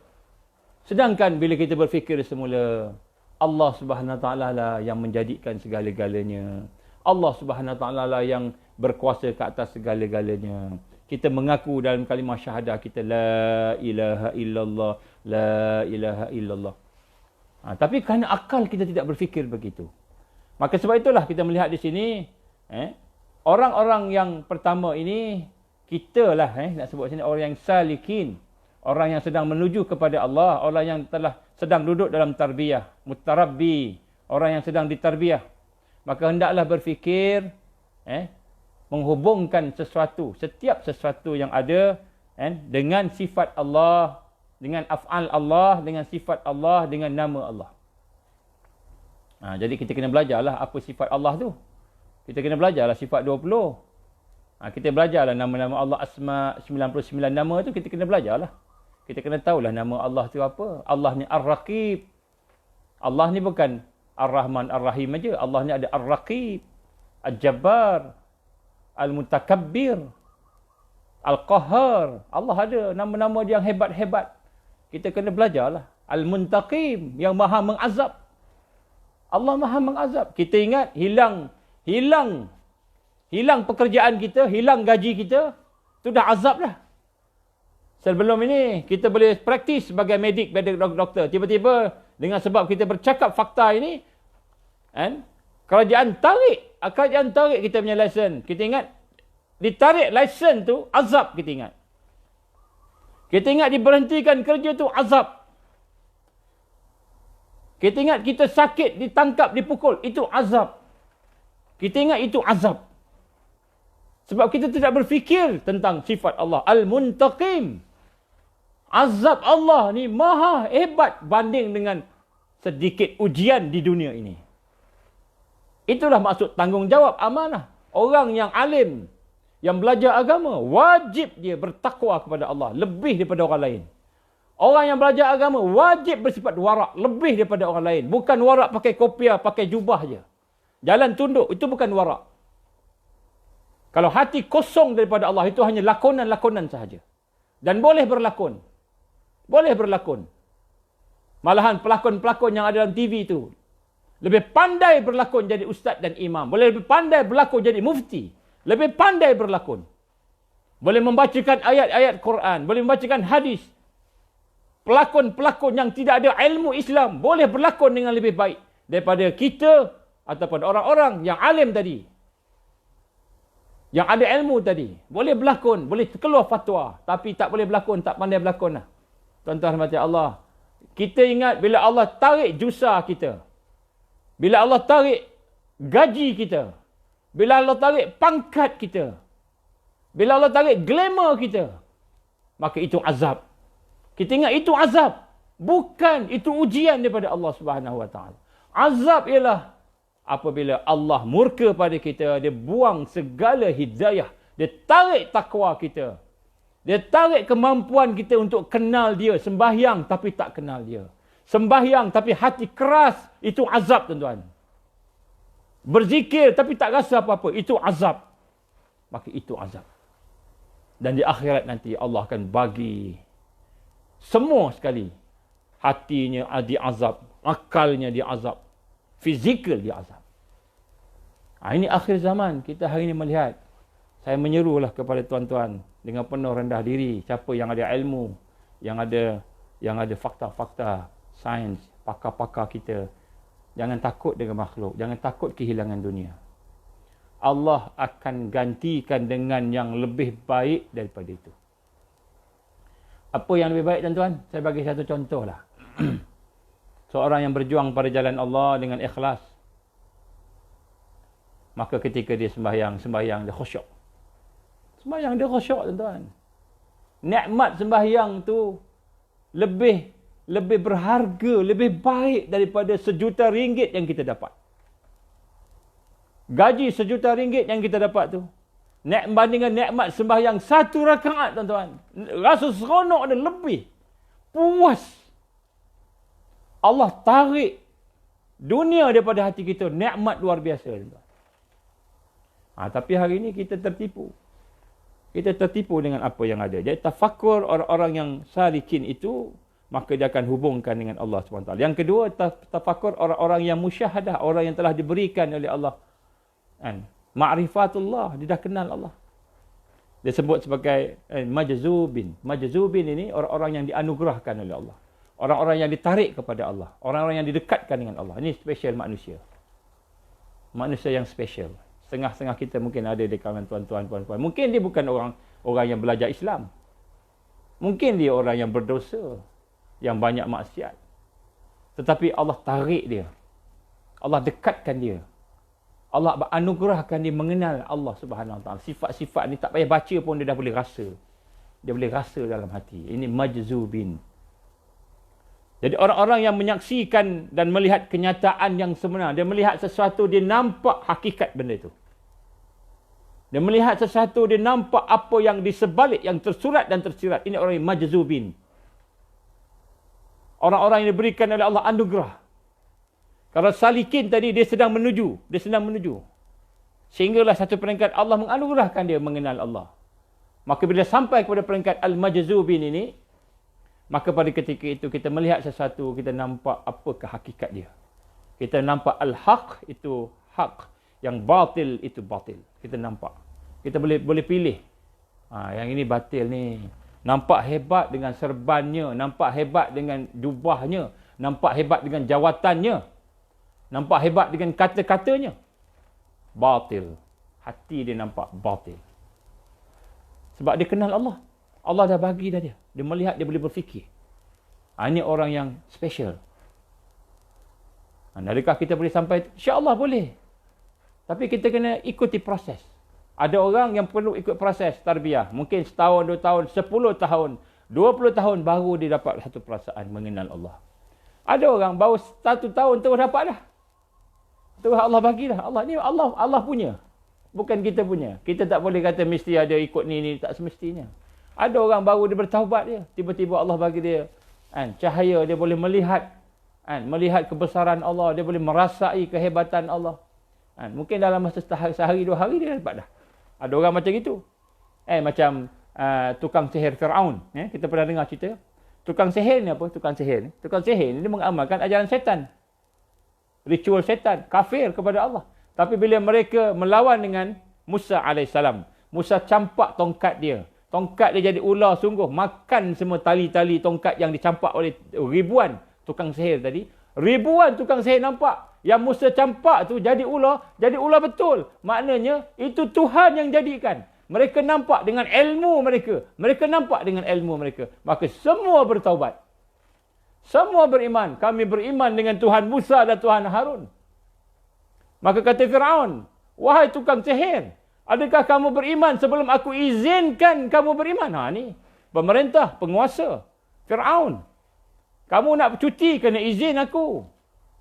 Sedangkan bila kita berfikir semula, Allah Subhanahu Wa Taala lah yang menjadikan segala-galanya. Allah Subhanahu Wa Taala lah yang berkuasa ke atas segala-galanya. Kita mengaku dalam kalimah syahadah kita, la ilaha illallah, la ilaha illallah. Tapi kerana akal kita tidak berfikir begitu. Maka sebab itulah kita melihat di sini, orang-orang yang pertama ini, kita lah nak sebut sini orang yang salikin. Orang yang sedang menuju kepada Allah. Orang yang telah sedang duduk dalam tarbiyah. Mutarabbi. Orang yang sedang ditarbiyah. Maka hendaklah berfikir, menghubungkan sesuatu. Setiap sesuatu yang ada dengan sifat Allah. Dengan af'al Allah. Dengan sifat Allah. Dengan nama Allah. Jadi kita kena belajarlah apa sifat Allah tu. Kita kena belajarlah sifat 20. Kita belajarlah nama-nama Allah, asma 99 nama tu kita kena belajarlah. Kita kena tahulah nama Allah tu apa. Allah ni Ar-Raqib. Allah ni bukan Ar-Rahman Ar-Rahim aja. Allah ni ada Ar-Raqib, Al-Jabbar, Al-Mutakabbir, Al-Qahhar. Allah ada nama-nama dia yang hebat-hebat. Kita kena belajarlah. Al-Muntaqim, yang maha mengazab. Allah maha mengazab. Kita ingat hilang pekerjaan kita, hilang gaji kita, itu dah azab dah. Sebelum ini kita boleh praktis sebagai medik, doktor. Tiba-tiba dengan sebab kita bercakap fakta ini, kan? Kerajaan tarik kita punya lesen. Kita ingat ditarik lesen tu azab, kita ingat. Kita ingat diberhentikan kerja tu azab. Kita ingat kita sakit, ditangkap, dipukul, itu azab. Kita ingat itu azab. Sebab kita tidak berfikir tentang sifat Allah. Al-Muntaqim. Azab Allah ni maha hebat banding dengan sedikit ujian di dunia ini. Itulah maksud tanggungjawab amanah. Orang yang alim, yang belajar agama, wajib dia bertakwa kepada Allah lebih daripada orang lain. Orang yang belajar agama wajib bersifat warak lebih daripada orang lain. Bukan warak pakai kopiah, pakai jubah je. Jalan tunduk, itu bukan warak. Kalau hati kosong daripada Allah, itu hanya lakonan-lakonan sahaja. Dan boleh berlakon. Boleh berlakon. Malahan pelakon-pelakon yang ada dalam TV itu lebih pandai berlakon jadi ustaz dan imam. Boleh lebih pandai berlakon jadi mufti. Lebih pandai berlakon. Boleh membacakan ayat-ayat Quran. Boleh membacakan hadis. Pelakon-pelakon yang tidak ada ilmu Islam boleh berlakon dengan lebih baik daripada kita ataupun orang-orang yang alim tadi. Yang ada ilmu tadi. Boleh berlakon, boleh keluar fatwa. Tapi tak boleh berlakon, tak pandai berlakon lah. Tuan-tuan rahmati Allah. Kita ingat bila Allah tarik jusa kita. Bila Allah tarik gaji kita. Bila Allah tarik pangkat kita. Bila Allah tarik glamour kita. Maka itu azab. Kita ingat itu azab. Bukan, itu ujian daripada Allah Subhanahu Wa Taala. Azab ialah apabila Allah murka pada kita, dia buang segala hidayah. Dia tarik takwa kita. Dia tarik kemampuan kita untuk kenal dia. Sembahyang tapi tak kenal dia. Sembahyang tapi hati keras. Itu azab, tuan-tuan. Berzikir tapi tak rasa apa-apa. Itu azab. Maka itu azab. Dan di akhirat nanti Allah akan bagi semua sekali. Hatinya diazab. Akalnya diazab. Fizikal diazab. Ini akhir zaman. Kita hari ini melihat. Saya menyerulah kepada tuan-tuan dengan penuh rendah diri, siapa yang ada ilmu, yang ada fakta-fakta sains, pakar-pakar kita, jangan takut dengan makhluk, jangan takut kehilangan dunia. Allah akan gantikan dengan yang lebih baik daripada itu. Apa yang lebih baik, tuan-tuan? Saya bagi satu contoh lah. Seorang yang berjuang pada jalan Allah dengan ikhlas, maka ketika dia sembahyang dia khusyuk. Sembahyang dia khusyuk, tuan-tuan. Nikmat sembahyang tu lebih berharga, lebih baik daripada RM1,000,000 yang kita dapat. Gaji RM1,000,000 yang kita dapat tu, bandingkan nikmat sembahyang 1 rakaat, tuan-tuan. Rasa seronok ada lebih. Puas. Allah tarik dunia daripada hati kita. Nikmat luar biasa, tuan-tuan. Tapi hari ini kita tertipu. Kita tertipu dengan apa yang ada. Jadi tafakur orang-orang yang salikin itu, maka dia akan hubungkan dengan Allah SWT. Yang kedua, tafakur orang-orang yang musyahadah. Orang yang telah diberikan oleh Allah. Ma'rifatullah. Dia dah kenal Allah. Dia sebut sebagai majzubin. Majzubin ini orang-orang yang dianugerahkan oleh Allah. Orang-orang yang ditarik kepada Allah. Orang-orang yang didekatkan dengan Allah. Ini special manusia. Manusia yang special. Setengah-setengah kita mungkin ada di kalangan tuan-tuan, puan-puan. Mungkin dia bukan orang yang belajar Islam. Mungkin dia orang yang berdosa. Yang banyak maksiat. Tetapi Allah tarik dia. Allah dekatkan dia. Allah anugerahkan dia mengenal Allah Subhanahu Wa Taala. Sifat-sifat ni tak payah baca pun dia dah boleh rasa. Dia boleh rasa dalam hati. Ini majzubin. Jadi orang-orang yang menyaksikan dan melihat kenyataan yang sebenar. Dia melihat sesuatu, dia nampak hakikat benda itu. Dia melihat sesuatu, dia nampak apa yang di sebalik, yang tersurat dan tersirat. Ini orang yang majzubin. Orang-orang yang diberikan oleh Allah anugerah. Kalau salikin tadi dia sedang menuju. Sehinggalah satu peringkat Allah menganugerahkan dia mengenal Allah. Maka bila sampai kepada peringkat Al-Majzubin ini, maka pada ketika itu kita melihat sesuatu, kita nampak apakah hakikat dia. Kita nampak al-haq itu hak, yang batil itu batil. Kita nampak. Kita boleh pilih. Yang ini batil ni. Nampak hebat dengan serbannya, nampak hebat dengan jubahnya, nampak hebat dengan jawatannya, nampak hebat dengan kata-katanya. Batil. Hati dia nampak batil. Sebab dia kenal Allah. Allah dah bagi dah dia. Dia melihat, dia boleh berfikir. Ini orang yang special. Adakah kita boleh sampai? InsyaAllah boleh. Tapi kita kena ikuti proses. Ada orang yang perlu ikut proses tarbiyah. Mungkin setahun, 2 tahun, 10 tahun, 20 tahun baru dia dapat satu perasaan mengenal Allah. Ada orang baru 1 tahun terus dapat dah. Terus Allah bagi dah. Allah ni Allah punya. Bukan kita punya. Kita tak boleh kata mesti ada ikut ni, tak semestinya. Ada orang baru dia bertaubat dia. Tiba-tiba Allah bagi dia cahaya, dia boleh melihat melihat kebesaran Allah, dia boleh merasai kehebatan Allah. Mungkin dalam masa sehari 2 hari dia dapat dah. Ada orang macam itu. Macam tukang sihir Firaun. Kita pernah dengar cerita. Tukang sihir ni apa? Tukang sihir ni dia mengamalkan ajaran setan. Ritual setan. Kafir kepada Allah. Tapi bila mereka melawan dengan Musa AS. Musa campak tongkat dia. Tongkat dia jadi ular sungguh. Makan semua tali-tali tongkat yang dicampak oleh ribuan tukang sihir tadi. Ribuan tukang sihir nampak. Yang Musa campak tu jadi ular betul. Maknanya itu Tuhan yang jadikan. Mereka nampak dengan ilmu mereka. Maka semua bertaubat. Semua beriman. Kami beriman dengan Tuhan Musa dan Tuhan Harun. Maka kata Firaun, wahai tukang sihir, adakah kamu beriman sebelum aku izinkan kamu beriman? Ni pemerintah, penguasa, Firaun. Kamu nak cuti kena izin aku.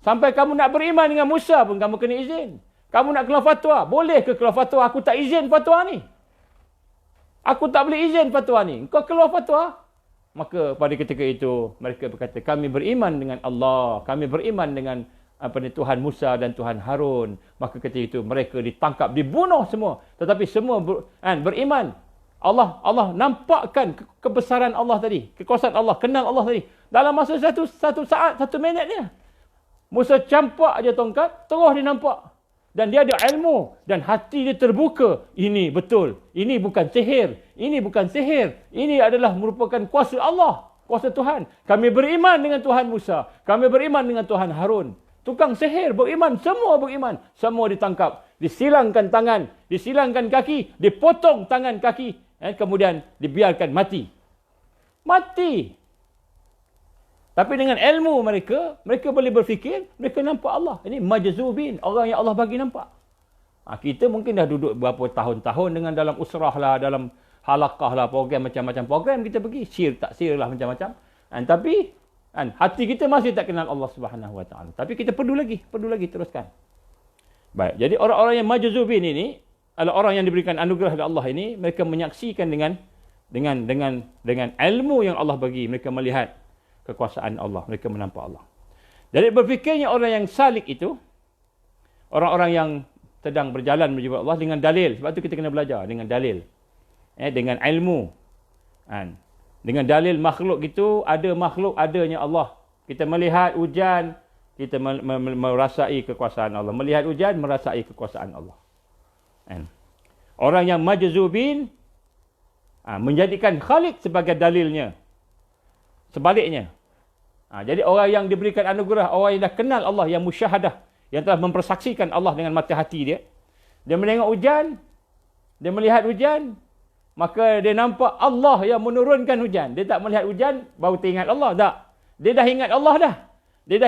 Sampai kamu nak beriman dengan Musa pun kamu kena izin. Kamu nak keluar fatwa, boleh ke keluar fatwa? Aku tak izin fatwa ni. Aku tak boleh izin fatwa ni. Kau keluar fatwa? Maka pada ketika itu mereka berkata, kami beriman dengan Allah, kami beriman dengan Tuhan Musa dan Tuhan Harun. Maka ketika itu mereka ditangkap, dibunuh semua. Tetapi semua beriman. Allah nampakkan kebesaran Allah tadi, kekuasaan Allah, kenal Allah tadi. Dalam masa satu saat, 1 minit dia. Musa campak je tongkat, terus dia nampak. Dan dia ada ilmu. Dan hati dia terbuka. Ini betul. Ini bukan sihir. Ini adalah merupakan kuasa Allah. Kuasa Tuhan. Kami beriman dengan Tuhan Musa. Kami beriman dengan Tuhan Harun. Tukang sihir beriman. Semua beriman. Semua ditangkap. Disilangkan tangan. Disilangkan kaki. Dipotong tangan kaki. Kemudian dibiarkan mati. Tapi dengan ilmu mereka boleh berfikir, mereka nampak Allah. Ini majzubin, orang yang Allah bagi nampak. Kita mungkin dah duduk berapa tahun-tahun dengan dalam usrah lah, dalam halakah lah, program macam-macam program kita pergi, tak sir lah macam-macam. Tapi hati kita masih tak kenal Allah Subhanahu Wa Taala. Tapi kita perlu lagi teruskan. Baik, jadi orang-orang yang majzubin ini adalah orang yang diberikan anugerah oleh Allah ini, mereka menyaksikan dengan ilmu yang Allah bagi, mereka melihat kekuasaan Allah. Mereka menampak Allah. Jadi berfikirnya orang yang salik itu, orang-orang yang sedang berjalan menuju Allah dengan dalil. Sebab itu kita kena belajar dengan dalil. Dengan ilmu. Dengan dalil makhluk itu, ada makhluk adanya Allah. Kita melihat hujan, kita merasai kekuasaan Allah. Melihat hujan, merasai kekuasaan Allah. Orang yang majzubin, menjadikan Khalik sebagai dalilnya. Sebaliknya. Jadi orang yang diberikan anugerah, orang yang dah kenal Allah, yang musyahadah, yang telah mempersaksikan Allah dengan mata hati dia. Dia menengok hujan, dia melihat hujan, maka dia nampak Allah yang menurunkan hujan. Dia tak melihat hujan, baru teringat Allah. Tak. Dia dah ingat Allah dah. Dia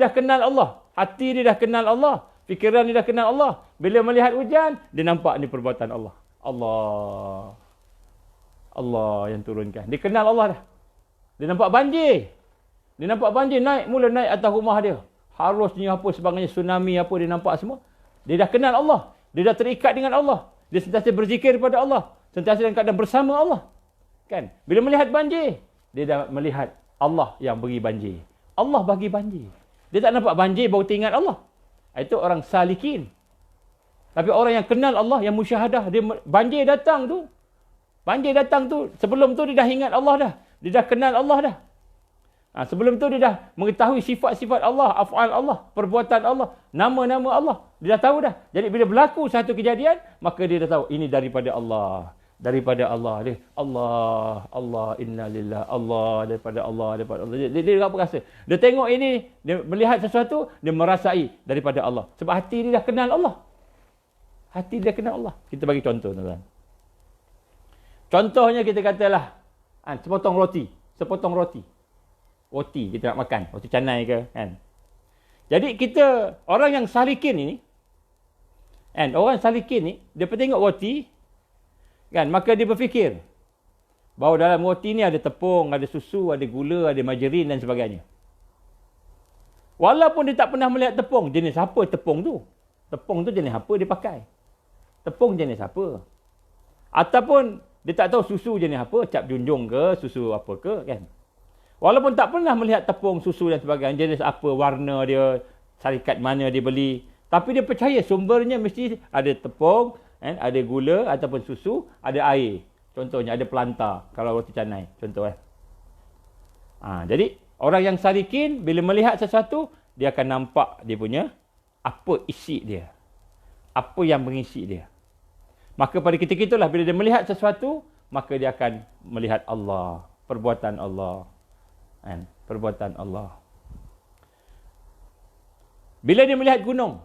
dah kenal Allah. Hati dia dah kenal Allah. Fikiran dia dah kenal Allah. Bila melihat hujan, dia nampak ni perbuatan Allah. Allah yang turunkan. Dia kenal Allah dah. Dia nampak banjir. Mula naik atas rumah dia. Harusnya apa sebagainya, tsunami apa dia nampak semua. Dia dah kenal Allah. Dia dah terikat dengan Allah. Dia sentiasa berzikir kepada Allah. Sentiasa dalam keadaan bersama Allah. Kan? Bila melihat banjir, dia dah melihat Allah yang beri banjir. Allah bagi banjir. Dia tak nampak banjir baru teringat Allah. Itu orang salikin. Tapi orang yang kenal Allah, yang musyahadah, dia banjir datang tu. Banjir datang tu, sebelum tu dia dah ingat Allah dah. Dia dah kenal Allah dah. Sebelum tu dia dah mengetahui sifat-sifat Allah, af'al Allah, perbuatan Allah, nama-nama Allah. Dia dah tahu dah. Jadi bila berlaku satu kejadian, maka dia dah tahu ini daripada Allah. Daripada Allah. Dia Allah, inna lillah, Allah, daripada Allah. Dia apa rasa? Dia tengok ini, dia melihat sesuatu, dia merasai daripada Allah. Sebab hati dia dah kenal Allah. Hati dia kenal Allah. Kita bagi contoh, tuan-tuan. Contohnya kita katalah, sepotong roti. Roti kita nak makan, roti canai ke, kan. Jadi kita, orang yang salikin ini, kan, orang salikin ni, dia tengok roti, kan, maka dia berfikir bahawa dalam roti ni ada tepung, ada susu, ada gula, ada margarin dan sebagainya. Walaupun dia tak pernah melihat tepung, jenis apa tepung tu? Tepung tu jenis apa dia pakai? Tepung jenis apa? Ataupun dia tak tahu susu jenis apa, cap junjung ke, susu apa ke, kan. Walaupun tak pernah melihat tepung, susu dan sebagainya, jenis apa, warna dia, syarikat mana dia beli. Tapi dia percaya sumbernya mesti ada tepung, kan, ada gula ataupun susu, ada air. Contohnya ada pelanta, kalau roti canai. Contoh. Jadi, orang yang salikin, bila melihat sesuatu, dia akan nampak dia punya, apa isi dia. Apa yang mengisi dia. Maka pada ketika itulah, bila dia melihat sesuatu, maka dia akan melihat Allah, perbuatan Allah. Kan? Perbuatan Allah. Bila dia melihat gunung,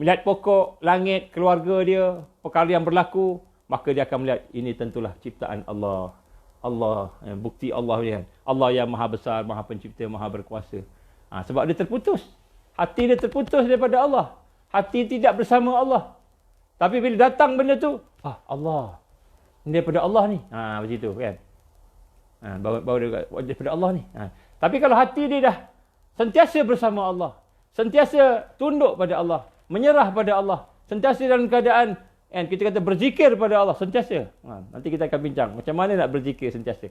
melihat pokok, langit, keluarga dia, perkara yang berlaku, maka dia akan melihat ini tentulah ciptaan Allah. Allah, bukti Allah dia. Allah yang maha besar, maha pencipta, maha berkuasa. Sebab dia terputus. Hati dia terputus daripada Allah. Hati tidak bersama Allah. Tapi bila datang benda tu, Allah. Ini daripada Allah ni. Macam itu, kan. Baru dia daripada Allah ni. Tapi kalau hati dia dah sentiasa bersama Allah, sentiasa tunduk pada Allah, menyerah pada Allah, sentiasa dalam keadaan, kita kata berzikir pada Allah, sentiasa. Nanti kita akan bincang macam mana nak berzikir sentiasa.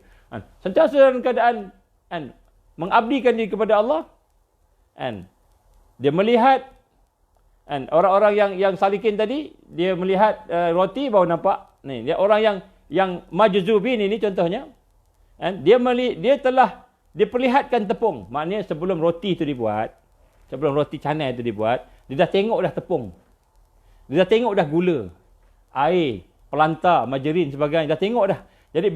Sentiasa dalam keadaan mengabdikan diri kepada Allah. Dia melihat, orang-orang yang salikin tadi, dia melihat roti baru nampak. Ni, dia orang yang majzubin ini contohnya. Dia telah diperlihatkan tepung. Maknanya sebelum roti itu dibuat, sebelum roti canai itu dibuat, dia dah tengok dah tepung. Dia dah tengok dah gula, air, pelanta, margarin sebagainya. Dah tengok dah. Jadi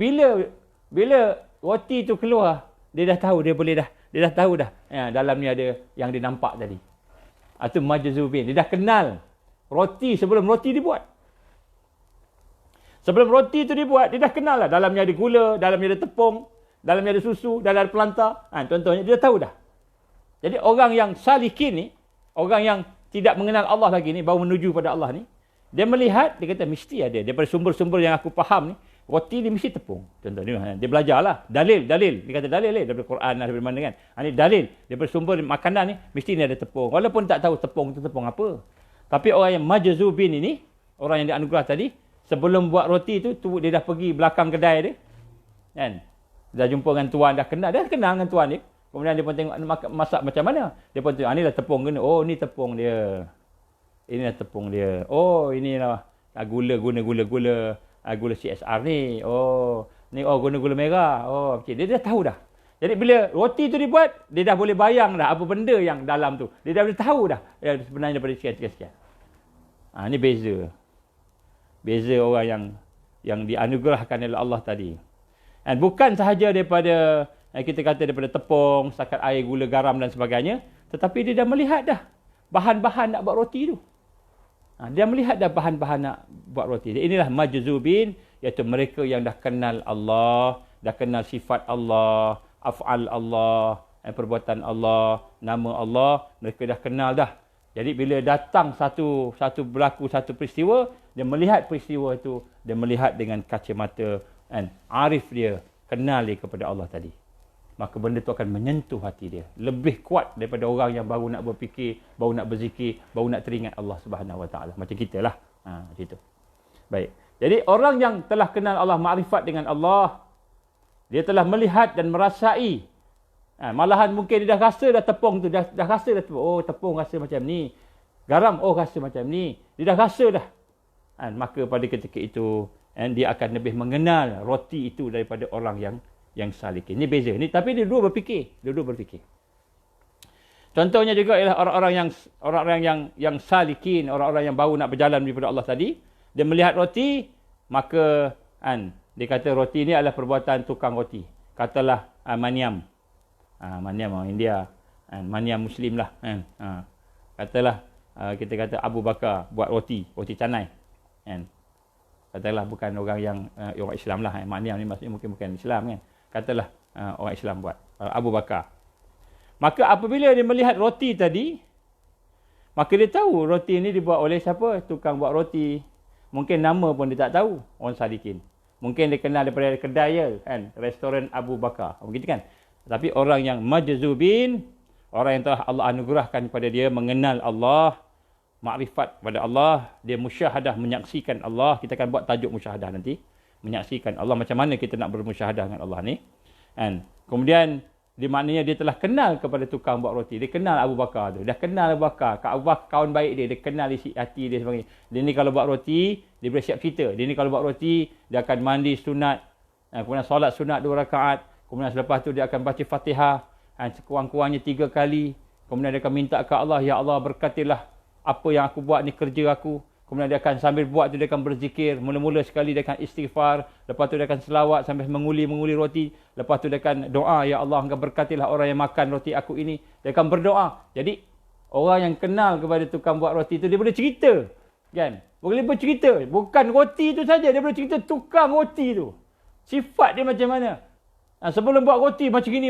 bila roti itu keluar, dia dah tahu, dia dah tahu dah. Dalam ni ada yang dia nampak tadi. Itu majzubin. Dia dah kenal roti sebelum roti dibuat. Sebelum roti itu dibuat, dia dah kenal lah. Dalamnya ada gula, dalamnya ada tepung, dalamnya ada susu, dalamnya ada pelanta. Contohnya, dia dah tahu dah. Jadi orang yang salikin ni, orang yang tidak mengenal Allah lagi ni, baru menuju pada Allah ni, dia melihat, dia kata mesti ada. Daripada sumber-sumber yang aku faham ni, roti ni mesti tepung. Contohnya, dia belajar lah. Dalil. Dia kata dalil daripada Quran lah, daripada mana kan. Ini dalil. Daripada sumber makanan ni, mesti ni ada tepung. Walaupun tak tahu tepung tu tepung apa. Tapi orang yang majzubin ini, orang yang dianugerah tadi, sebelum buat roti tu, dia dah pergi belakang kedai dia. Kan? Dah jumpa dengan tuan, dah kenal dengan tuan dia. Kemudian dia pun tengok masak macam mana. Dia pun tengok, ni lah tepung guna. Oh, ni tepung dia. Inilah tepung dia. Oh, inilah gula CSR ni. Oh, ni guna gula merah. Oh, okay. Dia dah tahu dah. Jadi bila roti tu dibuat, dia dah boleh bayang dah apa benda yang dalam tu. Dia dah boleh tahu dah. Sebenarnya daripada sekian. Ni beza. Beza orang yang dianugerahkan oleh Allah tadi. Dan bukan sahaja daripada, kita kata daripada tepung, setakat air, gula, garam dan sebagainya. Tetapi dia dah melihat dah bahan-bahan nak buat roti tu. Dia melihat dah bahan-bahan nak buat roti. Inilah majzubin, iaitu mereka yang dah kenal Allah, dah kenal sifat Allah, af'al Allah, perbuatan Allah, nama Allah, mereka dah kenal dah. Jadi bila datang satu berlaku satu peristiwa, dia melihat peristiwa itu, dia melihat dengan kacamata arif dia, kenal dia kepada Allah tadi. Maka benda itu akan menyentuh hati dia. Lebih kuat daripada orang yang baru nak berfikir, baru nak berzikir, baru nak teringat Allah Subhanahu Wa Taala. Macam kita lah. Macam itu. Baik. Jadi orang yang telah kenal Allah, makrifat dengan Allah, dia telah melihat dan merasai Malahan mungkin dia dah rasa dah tepung tu, dah rasa dah tepung. Oh, tepung rasa macam ni. Garam, oh rasa macam ni. Dia dah rasa dah. Maka pada ketika itu, dia akan lebih mengenal roti itu daripada orang yang salikin. Ini beza. Ni, tapi dia dua berfikir. Contohnya juga ialah orang-orang yang salikin, orang-orang yang baru nak berjalan daripada Allah tadi. Dia melihat roti, maka dia kata roti ni adalah perbuatan tukang roti. Katalah Maniam. Maniam orang India. Maniam Muslim lah. Katalah kita kata Abu Bakar buat roti canai. Katalah bukan orang yang orang Islam lah. Maniam ni maksudnya mungkin bukan Islam kan. Katalah orang Islam buat. Abu Bakar. Maka apabila dia melihat roti tadi, maka dia tahu roti ni dibuat oleh siapa? Tukang buat roti. Mungkin nama pun dia tak tahu. Orang salikin. Mungkin dia kenal daripada kedai kan. Restoran Abu Bakar. Begitu kan. Tapi orang yang majzubin, orang yang telah Allah anugerahkan kepada dia mengenal Allah, makrifat pada Allah, dia musyahadah menyaksikan Allah. Kita akan buat tajuk musyahadah nanti. Menyaksikan Allah, macam mana kita nak bermusyahadah dengan Allah ni. Kemudian di maknanya dia telah kenal kepada tukang buat roti. Dia kenal Abu Bakar tu. Dah kenal Abu Bakar. Abu Bakar kawan baik dia. Dia kenal isi hati dia sebagainya. Dia ni kalau buat roti, dia boleh siap cerita. Dia ni kalau buat roti, dia akan mandi sunat. Kemudian solat sunat 2 rakaat. Kemudian selepas tu dia akan baca Fatihah. Sekurang-kurangnya 3 kali. Kemudian dia akan minta ke Allah, ya Allah berkatilah apa yang aku buat ni, kerja aku. Kemudian dia akan sambil buat tu dia akan berzikir. Mula-mula sekali dia akan istighfar. Lepas tu dia akan selawat sambil menguli roti. Lepas tu dia akan doa, ya Allah engkau berkatilah orang yang makan roti aku ini. Dia akan berdoa. Jadi orang yang kenal kepada tukang buat roti tu, dia boleh cerita. Kan? Boleh bercerita. Bukan roti tu saja, dia boleh cerita tukang roti tu. Sifat dia macam mana. Sebelum buat roti macam ini.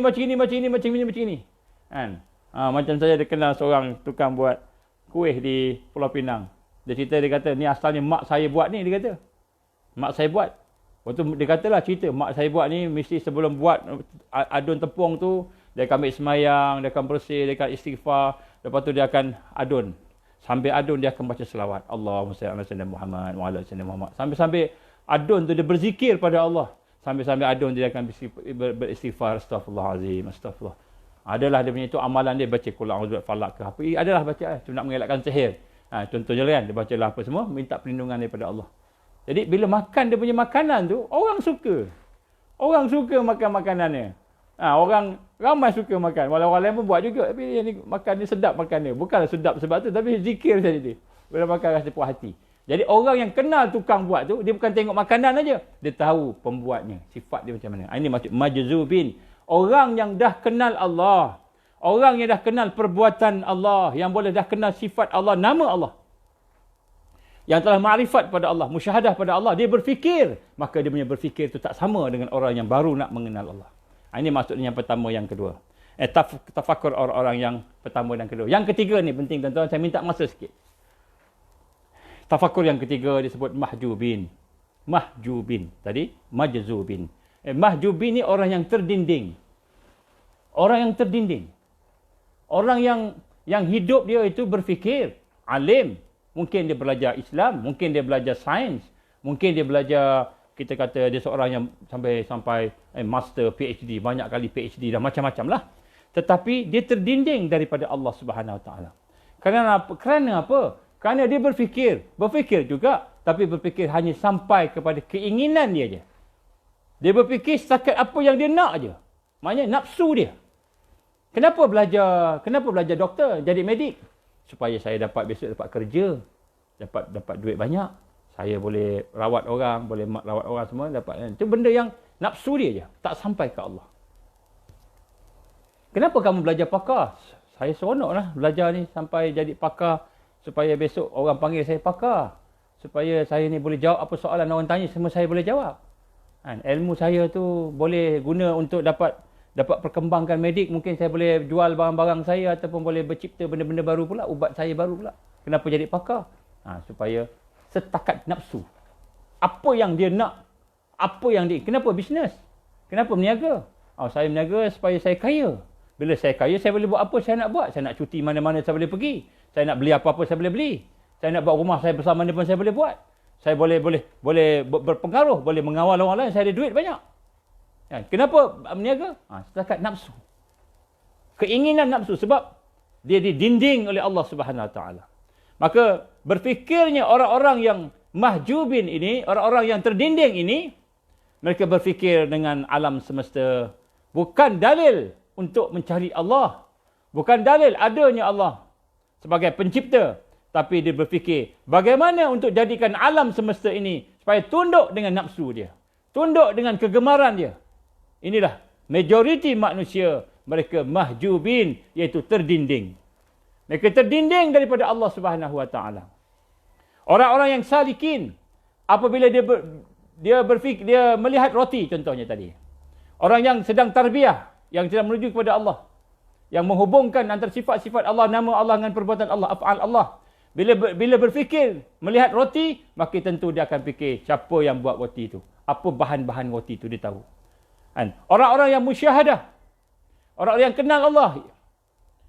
Macam saya dia kenal seorang tukang buat kuih di Pulau Pinang. Dia cerita, dia kata, ni asalnya mak saya buat ni, dia kata. Mak saya buat. Waktu dia katalah cerita, mak saya buat ni, mesti sebelum buat adun tepung tu, dia akan ambil semayang, dia akan bersih, dia akan istighfar. Lepas tu dia akan adun. Sambil adun, dia akan baca selawat. Allahumma salli ala sayyidina Muhammad wa ala sayyidina Muhammad. Sambil adun tu, dia berzikir pada Allah. Sambil adun, dia akan beristighfar. Astaghfirullahalazim, astaghfirullah. Adalah dia punya itu amalan dia, baca qul a'udzu falak ke apa. Adalah baca, tu nak mengelakkan sihir. Contohnya kan, dia bacalah apa semua, minta perlindungan daripada Allah. Jadi bila makan dia punya makanan tu, orang suka. Orang suka makan makanannya. Orang ramai suka makan. Walau orang lain pun buat juga. Tapi yang ni, makan ni sedap makan dia. Bukanlah sedap sebab tu, tapi zikir saja dia. Bila makan rasa puas hati. Jadi orang yang kenal tukang buat tu, dia bukan tengok makanan aja, dia tahu pembuatnya. Sifat dia macam mana. Ini maksud majzubin. Orang yang dah kenal Allah. Orang yang dah kenal perbuatan Allah, yang boleh dah kenal sifat Allah, nama Allah. Yang telah ma'rifat pada Allah, musyahadah pada Allah, dia berfikir. Maka dia punya berfikir itu tak sama dengan orang yang baru nak mengenal Allah. Ini maksudnya yang pertama, yang kedua. Tafakur orang-orang yang pertama dan kedua. Yang ketiga ni penting tuan-tuan, saya minta masa sikit. Tafakur yang ketiga disebut mahjubin. Mahjubin. Tadi majzubin. Mahjubin ni orang yang terdinding. Orang yang terdinding. Orang yang hidup dia itu berfikir, alim. Mungkin dia belajar Islam, mungkin dia belajar sains, mungkin dia belajar, kita kata dia seorang yang sampai master, PhD, banyak kali PhD dan macam-macam lah. Tetapi dia terdinding daripada Allah Subhanahu Wa Taala. Kerana apa? Kerana dia berfikir juga, tapi berfikir hanya sampai kepada keinginan dia je. Dia berfikir setakat apa yang dia nak je. Maknanya nafsu dia. Kenapa belajar doktor, jadi medik? Supaya saya besok dapat kerja, dapat duit banyak. Saya boleh rawat orang, boleh rawat orang semua, dapat. Itu benda yang nafsu dia je, tak sampai ke Allah. Kenapa kamu belajar pakar? Saya seronoklah belajar ni sampai jadi pakar, supaya besok orang panggil saya pakar. Supaya saya ni boleh jawab apa soalan orang tanya, semua saya boleh jawab. Ilmu saya tu boleh guna untuk dapat perkembangkan medik. Mungkin saya boleh jual barang-barang saya, ataupun boleh bercipta benda-benda baru pula, ubat saya baru pula. Kenapa jadi pakar? Supaya setakat nafsu. Apa yang dia nak, kenapa bisnes? Kenapa berniaga? Saya berniaga supaya saya kaya. Bila saya kaya, saya boleh buat apa saya nak buat. Saya nak cuti mana-mana saya boleh pergi. Saya nak beli apa-apa saya boleh beli. Saya nak buat rumah saya bersama mana pun saya boleh buat. Saya boleh berpengaruh, boleh mengawal orang lain, saya ada duit banyak. Kenapa berniaga? Setakat nafsu. Keinginan nafsu sebab dia didinding oleh Allah Subhanahu Wa Taala. Maka berfikirnya orang-orang yang mahjubin ini, orang-orang yang terdinding ini, mereka berfikir dengan alam semesta. Bukan dalil untuk mencari Allah. Bukan dalil adanya Allah sebagai pencipta. Tapi dia berfikir bagaimana untuk jadikan alam semesta ini supaya tunduk dengan nafsu dia. Tunduk dengan kegemaran dia. Inilah majoriti manusia, mereka mahjubin, iaitu terdinding. Mereka terdinding daripada Allah Subhanahu Wa Taala. Orang-orang yang salikin, apabila dia melihat roti contohnya tadi. Orang yang sedang tarbiyah, yang sedang menuju kepada Allah, yang menghubungkan antara sifat-sifat Allah, nama Allah dengan perbuatan Allah, af'al Allah. Bila berfikir melihat roti, maka tentu dia akan fikir siapa yang buat roti itu. Apa bahan-bahan roti itu dia tahu. Kan? Orang-orang yang musyahadah, orang-orang yang kenal Allah,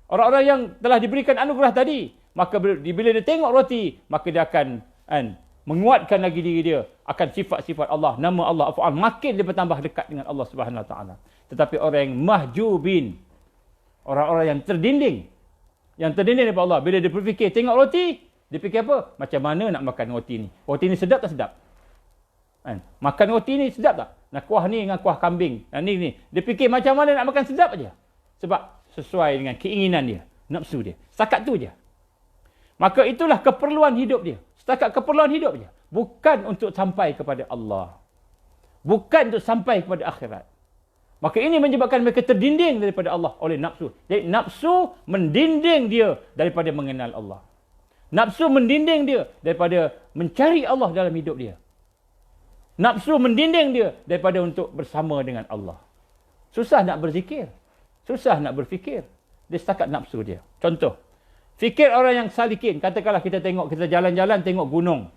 orang-orang yang telah diberikan anugerah tadi, maka bila dia tengok roti, maka dia akan menguatkan lagi diri dia akan sifat-sifat Allah, nama Allah, af'al, makin dia bertambah dekat dengan Allah Subhanahu Wa Taala. Tetapi orang yang mahjubin, orang-orang yang terdinding daripada Allah, bila dia berfikir tengok roti, dia fikir apa? Macam mana nak makan roti ni? Roti ni sedap tak sedap? Kan? Makan roti ni sedap tak? Nak kuah ni dengan kuah kambing. Ni. Dia fikir macam mana nak makan sedap aja. Sebab sesuai dengan keinginan dia, nafsu dia. Setakat tu je. Maka itulah keperluan hidup dia. Setakat keperluan hidup dia. Bukan untuk sampai kepada Allah. Bukan untuk sampai kepada akhirat. Maka ini menyebabkan mereka terdinding daripada Allah oleh nafsu. Jadi nafsu mendinding dia daripada mengenal Allah. Nafsu mendinding dia daripada mencari Allah dalam hidup dia. Nafsu mendinding dia daripada untuk bersama dengan Allah. Susah nak berzikir. Susah nak berfikir. Dia setakat nafsu dia. Contoh. Fikir orang yang salikin. Katakanlah kita jalan-jalan tengok gunung.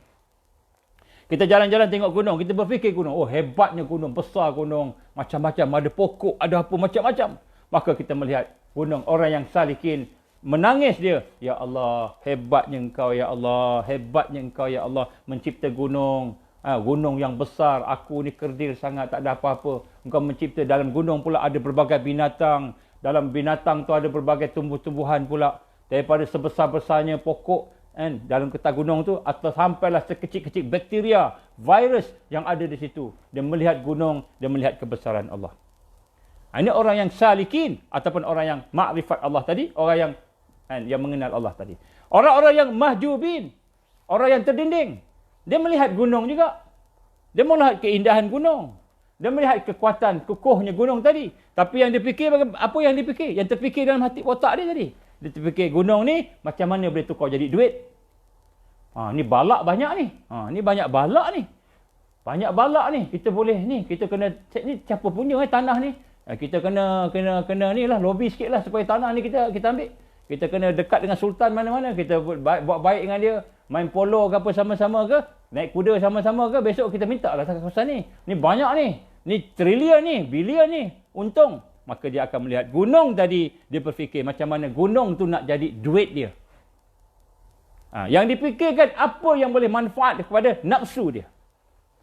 Kita jalan-jalan tengok gunung. Kita berfikir gunung. Oh, hebatnya gunung. Besar gunung. Macam-macam. Ada pokok. Ada apa macam-macam. Maka kita melihat gunung. Orang yang salikin. Menangis dia. Ya Allah. Hebatnya engkau ya Allah. Hebatnya engkau ya Allah. Mencipta gunung. Gunung yang besar. Aku ni kerdil sangat. Tak ada apa-apa. Engkau mencipta dalam gunung pula ada berbagai binatang. Dalam binatang tu ada berbagai tumbuh-tumbuhan pula. Daripada sebesar-besarnya pokok. Dalam getah gunung tu, atau sampailah sekecil-kecil bakteria, virus yang ada di situ. Dia melihat gunung, dia melihat kebesaran Allah. Ini orang yang salikin, ataupun orang yang makrifat Allah tadi, orang yang mengenal Allah tadi. Orang-orang yang mahjubin, orang yang terdinding, dia melihat gunung juga. Dia melihat keindahan gunung. Dia melihat kekuatan, kukuhnya gunung tadi. Tapi yang dia fikir, apa yang dia fikir? Yang terfikir dalam hati otak dia tadi. Dia terfikir gunung ni macam mana boleh tukar jadi duit. Ni balak banyak ni. Ni banyak balak ni. Banyak balak ni. Kita boleh ni. Kita kena cek ni siapa punya tanah ni. Kita kena ni lah. Lobby sikit lah supaya tanah ni kita ambil. Kita kena dekat dengan sultan mana-mana. Kita buat baik dengan dia. Main polo ke apa sama-sama ke. Naik kuda sama-sama ke. Besok kita minta lah kawasan ni. Ni banyak ni. Ni trilion ni. Bilion ni. Untung. Maka dia akan melihat gunung tadi, dia berfikir macam mana gunung tu nak jadi duit dia. Yang dipikirkan apa yang boleh manfaat kepada nafsu dia.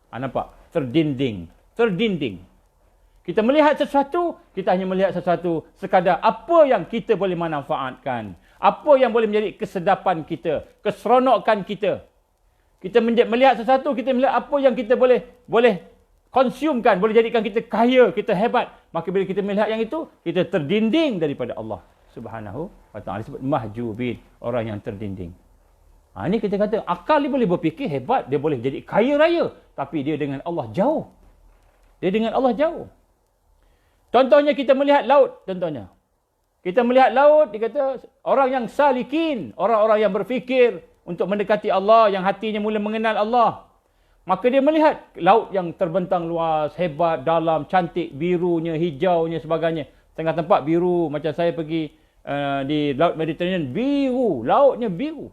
Nampak? Terdinding. Kita melihat sesuatu, kita hanya melihat sesuatu sekadar apa yang kita boleh manfaatkan. Apa yang boleh menjadi kesedapan kita, keseronokan kita. Kita melihat sesuatu, kita melihat apa yang kita boleh konsumkan, boleh jadikan kita kaya, kita hebat. Maka bila kita melihat yang itu, kita terdinding daripada Allah Subhanahu Wa Taala. Disebut mahjubin, orang yang terdinding. Ini kita kata, akal dia boleh berfikir hebat, dia boleh jadi kaya raya. Tapi dia dengan Allah jauh. Dia dengan Allah jauh. Contohnya kita melihat laut, contohnya. Kita melihat laut, dia kata, orang yang salikin, orang-orang yang berfikir untuk mendekati Allah, yang hatinya mula mengenal Allah. Maka dia melihat laut yang terbentang luas, hebat, dalam, cantik, birunya, hijaunya, sebagainya. Tengah tempat biru, macam saya pergi di Laut Mediterranean, biru, lautnya biru.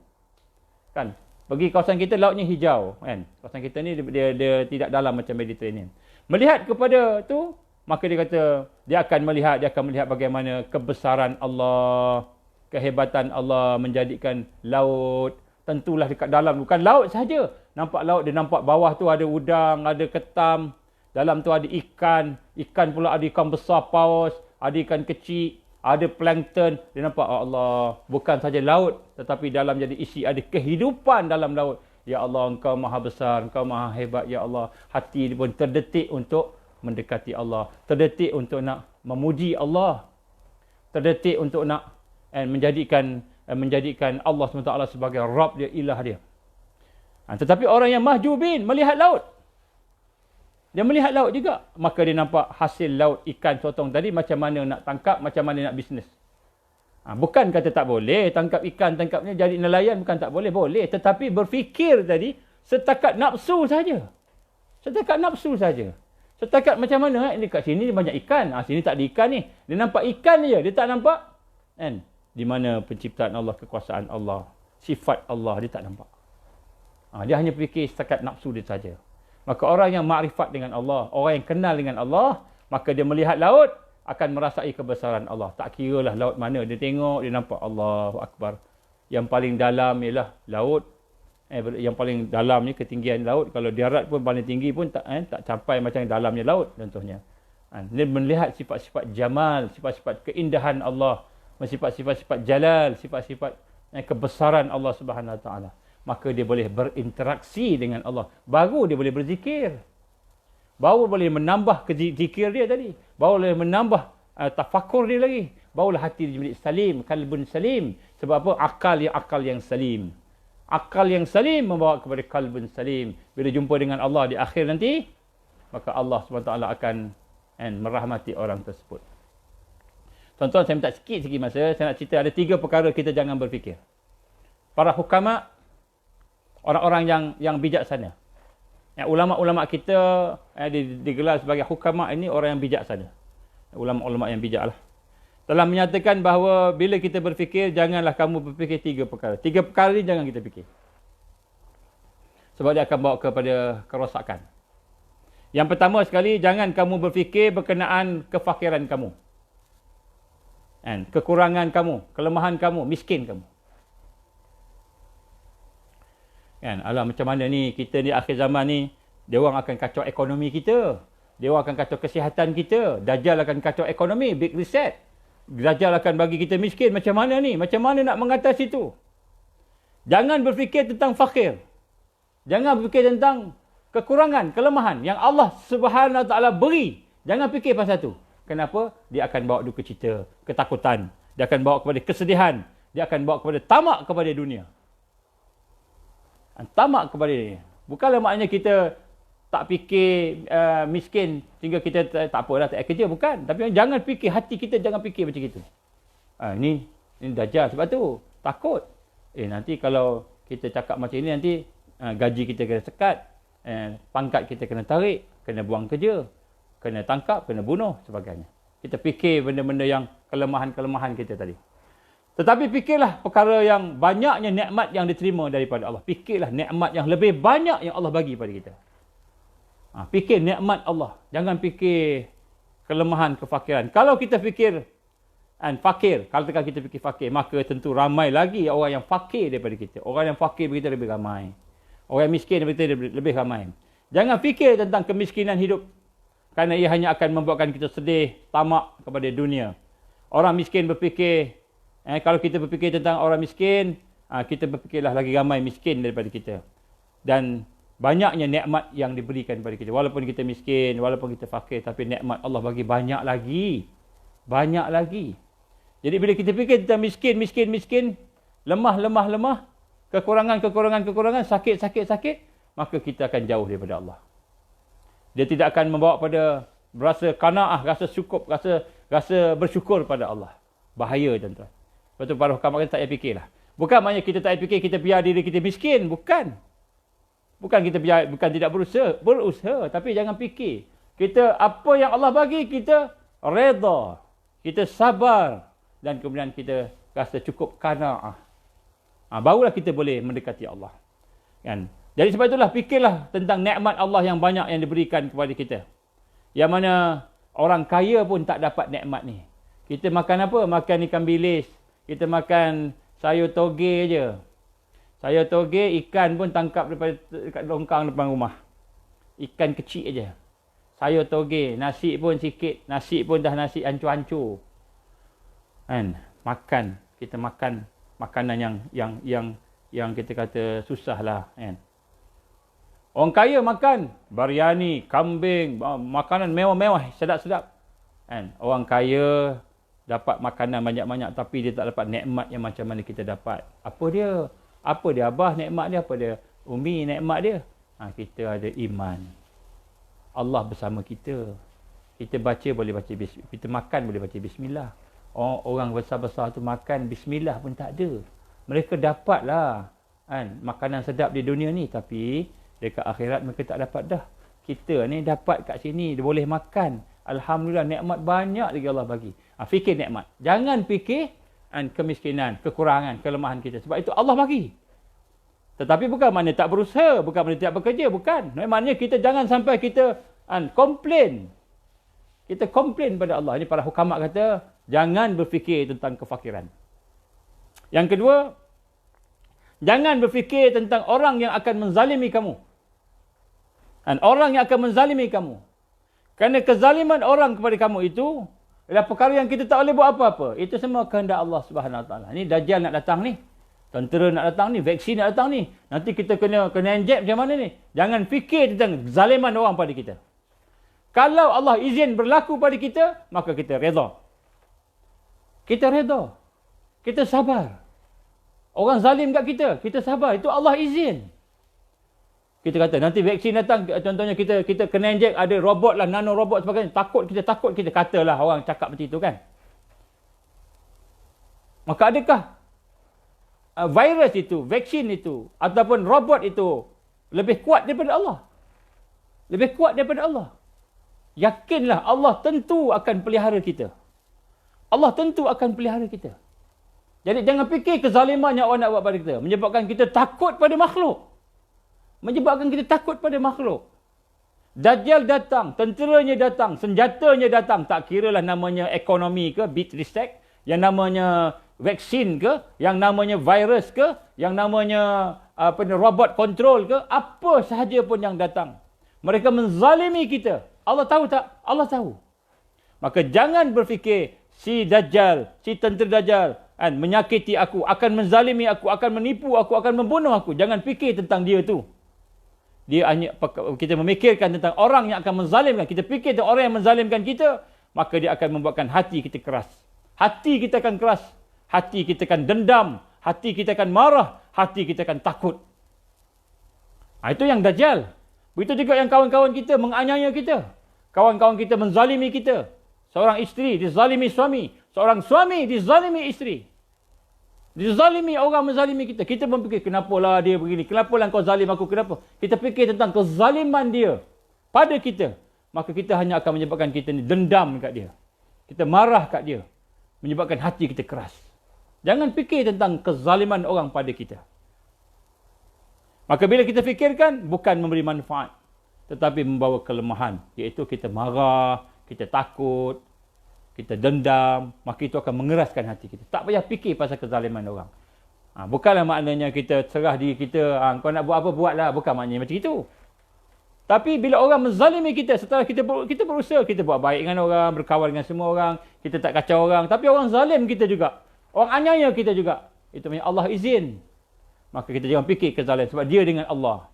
Kan? Pergi kawasan kita, lautnya hijau. Kan? Kawasan kita ni, dia tidak dalam macam Mediterranean. Melihat kepada tu, maka dia kata, dia akan melihat bagaimana kebesaran Allah, kehebatan Allah menjadikan laut. Tentulah dekat dalam, bukan laut saja. Nampak laut, dia nampak bawah tu ada udang, ada ketam. Dalam tu ada ikan. Ikan pula ada ikan besar paus, ada ikan kecil. ada plankton, dia nampak Allah, bukan saja laut, tetapi dalam jadi isi ada kehidupan dalam laut. Ya Allah, Engkau maha besar, Engkau maha hebat, Ya Allah. Hati dia pun terdetik untuk mendekati Allah, terdetik untuk nak memuji Allah, terdetik untuk nak menjadikan Allah SWT sebagai Rabb dia, ilah dia. Tetapi orang yang mahjubin melihat laut, dia melihat laut juga, maka dia nampak hasil laut ikan sotong tadi, macam mana nak tangkap, macam mana nak bisnes. Bukan kata tak boleh tangkap ikan, tangkapnya jadi nelayan, bukan tak boleh, boleh. Tetapi berfikir tadi setakat nafsu saja. Setakat nafsu saja. Setakat macam mana, ini kat sini banyak ikan, sini tak ada ikan ni. Dia nampak ikan je, dia tak nampak kan di mana penciptaan Allah, kekuasaan Allah, sifat Allah, dia tak nampak. Dia hanya fikir setakat nafsu dia saja. Maka orang yang makrifat dengan Allah, orang yang kenal dengan Allah, maka dia melihat laut, akan merasai kebesaran Allah. Tak kira lah laut mana, dia tengok, dia nampak Allahu Akbar. Yang paling dalam ialah laut. Yang paling dalam ni ketinggian laut. Kalau darat pun paling tinggi pun tak capai macam dalamnya laut contohnya. Dia melihat sifat-sifat jamal, sifat-sifat keindahan Allah, sifat-sifat jalal, sifat-sifat kebesaran Allah Subhanahu Wa Taala. Maka dia boleh berinteraksi dengan Allah. Baru dia boleh berzikir. Baru boleh menambah zikir dia tadi. Baru boleh menambah tafakur dia lagi. Barulah hati dia menjadi salim, kalbun salim. Sebab apa? Akal yang salim. Akal yang salim membawa kepada kalbun salim. Bila jumpa dengan Allah di akhir nanti, maka Allah SWT akan merahmati orang tersebut. Tuan-tuan, saya minta sikit masa. Saya nak cerita ada 3 perkara kita jangan berfikir. Para hukama, orang-orang yang bijaksana. Ulama-ulama kita digelar sebagai hukama, ini orang yang bijaksana. Ulama-ulama yang bijak lah. Telah menyatakan bahawa bila kita berfikir, janganlah kamu berfikir 3 perkara. 3 perkara ni jangan kita fikir. Sebab dia akan bawa kepada kerosakan. Yang pertama sekali, jangan kamu berfikir berkenaan kefakiran kamu. Kekurangan kamu, kelemahan kamu, miskin kamu. Alah, macam mana ni, kita ni akhir zaman ni, dia orang akan kacau ekonomi kita. Dia orang akan kacau kesihatan kita. Dajjal akan kacau ekonomi, big reset. Dajjal akan bagi kita miskin. Macam mana ni? Macam mana nak mengatasi itu? Jangan berfikir tentang fakir. Jangan berfikir tentang kekurangan, kelemahan yang Allah Subhanahu Wa Taala beri. Jangan fikir pasal itu. Kenapa? Dia akan bawa duka cita, ketakutan. Dia akan bawa kepada kesedihan. Dia akan bawa kepada tamak kepada dunia. Tamak kepada dia. Bukanlah maknanya kita tak fikir miskin sehingga kita tak apalah, tak kerja. Bukan. Tapi jangan fikir, hati kita jangan fikir macam itu. Ini Dajjal. Sebab tu takut. Nanti kalau kita cakap macam ini, nanti gaji kita kena sekat. Pangkat kita kena tarik. Kena buang kerja. Kena tangkap, kena bunuh, sebagainya. Kita fikir benda-benda yang kelemahan-kelemahan kita tadi. Tetapi fikirlah perkara yang banyaknya nikmat yang diterima daripada Allah. Fikirlah nikmat yang lebih banyak yang Allah bagi pada kita. Fikir nikmat Allah. Jangan fikir kelemahan, kefakiran. Kalau kita fikir fakir, kalau kita fikir fakir, maka tentu ramai lagi orang yang fakir daripada kita. Orang yang fakir daripada kita lebih ramai. Orang yang miskin daripada kita lebih ramai. Jangan fikir tentang kemiskinan hidup. Kerana ia hanya akan membuatkan kita sedih, tamak kepada dunia. Orang miskin berfikir, kalau kita berfikir tentang orang miskin, kita berfikirlah lagi ramai miskin daripada kita. Dan banyaknya nikmat yang diberikan kepada kita. Walaupun kita miskin, walaupun kita fakir, tapi nikmat Allah bagi banyak lagi. Banyak lagi. Jadi bila kita fikir tentang miskin, lemah, kekurangan, sakit, maka kita akan jauh daripada Allah. Dia tidak akan membawa pada rasa qanaah, rasa cukup, rasa bersyukur pada Allah. Bahaya, tuan-tuan. Lepas tu para hukam tak payah fikirlah. Bukan maknanya kita tak payah fikir, kita biar diri kita miskin. Bukan. Bukan tidak berusaha. Tapi jangan fikir. Kita, apa yang Allah bagi, kita reda. Kita sabar. Dan kemudian kita rasa cukup qanaah. Barulah kita boleh mendekati Allah. Kan? Jadi sebab itulah fikirlah tentang nikmat Allah yang banyak yang diberikan kepada kita. Yang mana orang kaya pun tak dapat nikmat ni. Kita makan apa? Makan ikan bilis. Kita makan sayur toge je. Sayur toge, ikan pun tangkap dekat longkang depan rumah. Ikan kecil je. Sayur toge, nasi pun sikit. Nasi pun dah nasi hancur-hancur. Kan? Makan, kita makan makanan yang kita kata susah lah, kan. Orang kaya makan biryani, kambing, makanan mewah-mewah, sedap-sedap. Kan? Orang kaya dapat makanan banyak-banyak tapi dia tak dapat nikmat yang macam mana kita dapat. Apa dia? Apa dia abah nikmat dia? Apa dia umi nikmat dia? Kita ada iman. Allah bersama kita. Kita baca boleh baca bismillah. Kita makan boleh baca bismillah. Orang besar-besar tu makan bismillah pun tak ada. Mereka dapatlah kan makanan sedap di dunia ni tapi dekat akhirat mereka tak dapat dah. Kita ni dapat kat sini, dia boleh makan. Alhamdulillah, nikmat banyak lagi Allah bagi. Fikir nikmat. Jangan fikir kemiskinan, kekurangan, kelemahan kita. Sebab itu Allah bagi. Tetapi bukan maknanya tak berusaha, bukan maknanya tak bekerja, bukan. Maknanya kita jangan sampai kita komplain. Kita komplain pada Allah. Ini para hukamat kata, jangan berfikir tentang kefakiran. Yang kedua, jangan berfikir tentang orang yang akan menzalimi kamu. Orang yang akan menzalimi kamu. Kerana kezaliman orang kepada kamu itu adalah perkara yang kita tak boleh buat apa-apa. Itu semua kehendak Allah Subhanahu Wa Taala. Ni Dajjal nak datang ni. Tentera nak datang ni. Vaksin nak datang ni. Nanti kita kena inject macam mana ni. Jangan fikir tentang zaliman orang pada kita. Kalau Allah izin berlaku pada kita, maka kita redha. Kita redha. Kita sabar. Orang zalim kat kita, kita sabar. Itu Allah izin. Kita kata nanti vaksin datang, contohnya kita kena inject, ada robot lah, nano robot sebagainya. Takut kita katalah orang cakap macam itu kan. Maka adakah virus itu, vaksin itu ataupun robot itu lebih kuat daripada Allah? Lebih kuat daripada Allah. Yakinlah Allah tentu akan pelihara kita. Allah tentu akan pelihara kita. Jadi jangan fikir kezaliman yang orang nak buat pada kita menyebabkan kita takut pada makhluk. Menyebabkan kita takut pada makhluk. Dajjal datang, tenteranya datang, senjatanya datang. Tak kiralah namanya ekonomi ke, bit respect, yang namanya vaksin ke, yang namanya virus ke, yang namanya robot control ke, apa sahaja pun yang datang. Mereka menzalimi kita. Allah tahu tak? Allah tahu. Maka jangan berfikir si Dajjal, si tentera Dajjal menyakiti aku, akan menzalimi aku, akan menipu aku, akan membunuh aku. Jangan fikir tentang dia tu. Dia hanya, kita memikirkan tentang orang yang akan menzalimkan. Kita fikir tentang orang yang menzalimkan kita, maka dia akan membuatkan hati kita keras. Hati kita akan keras. Hati kita akan dendam. Hati kita akan marah. Hati kita akan takut. Itu yang Dajjal. Begitu juga yang kawan-kawan kita menganiaya kita. Kawan-kawan kita menzalimi kita. Seorang isteri dizalimi suami. Seorang suami dizalimi isteri. Dizalimi orang menzalimi kita. Kita pun fikir, kenapalah dia begini? Kenapalah kau zalim aku? Kenapa? Kita fikir tentang kezaliman dia pada kita. Maka kita hanya akan menyebabkan kita ni dendam kat dia. Kita marah kat dia. Menyebabkan hati kita keras. Jangan fikir tentang kezaliman orang pada kita. Maka bila kita fikirkan, bukan memberi manfaat. Tetapi membawa kelemahan. Iaitu kita marah, kita takut, kita dendam, maka itu akan mengeraskan hati kita. Tak payah fikir pasal kezaliman orang. Bukanlah maknanya kita serah diri kita, kau nak buat apa, buatlah. Bukan maknanya macam itu. Tapi bila orang menzalimi kita, setelah kita berusaha, kita buat baik dengan orang, berkawan dengan semua orang, kita tak kacau orang. Tapi orang zalim kita juga. Orang aniaya kita juga. Itu maknanya Allah izin. Maka kita jangan fikir kezaliman. Sebab dia dengan Allah.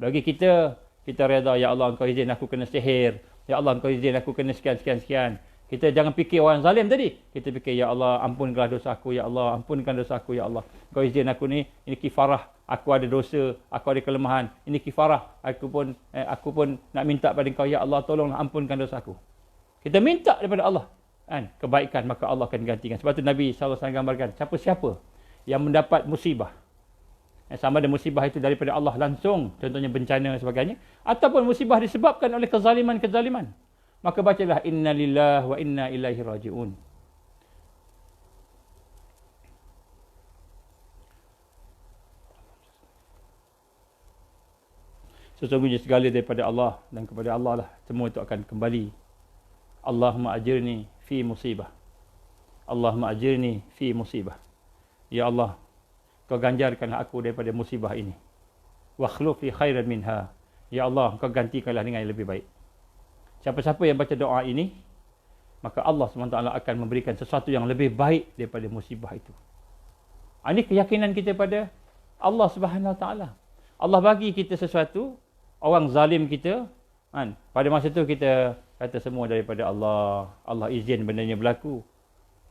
Bagi kita reda, ya Allah engkau izin aku kena sihir. Ya Allah engkau izin aku kena sekian. Kita jangan fikir orang zalim tadi. Kita fikir, ya Allah ampunkanlah dosa aku, ya Allah ampunkan dosa aku, ya Allah. Kau izin aku ni, ini kifarah. Aku ada dosa, aku ada kelemahan. Ini kifarah. Aku pun nak minta pada Engkau, ya Allah tolonglah ampunkan dosa aku. Kita minta daripada Allah kebaikan, maka Allah akan gantikan. Sebab tu Nabi SAW gambarkan, siapa-siapa yang mendapat musibah. Sama ada musibah itu daripada Allah langsung, contohnya bencana dan sebagainya, ataupun musibah disebabkan oleh kezaliman-kezaliman. Maka bacalah inna lillahi wa inna ilaihi raji'un. Sesungguhnya segala daripada Allah dan kepada Allah lah semua itu akan kembali. Allahumma ajirni fi musibah. Allahumma ajirni fi musibah. Ya Allah, kau ganjarkanlah aku daripada musibah ini. Wa akhluf li khairan minha. Ya Allah, kau gantikanlah dengan yang lebih baik. Siapa-siapa yang baca doa ini, maka Allah SWT akan memberikan sesuatu yang lebih baik daripada musibah itu. Ini keyakinan kita pada Allah Subhanahu Wa Taala. Allah bagi kita sesuatu, orang zalim kita, kan? Pada masa tu kita kata semua daripada Allah. Allah izin bendanya berlaku.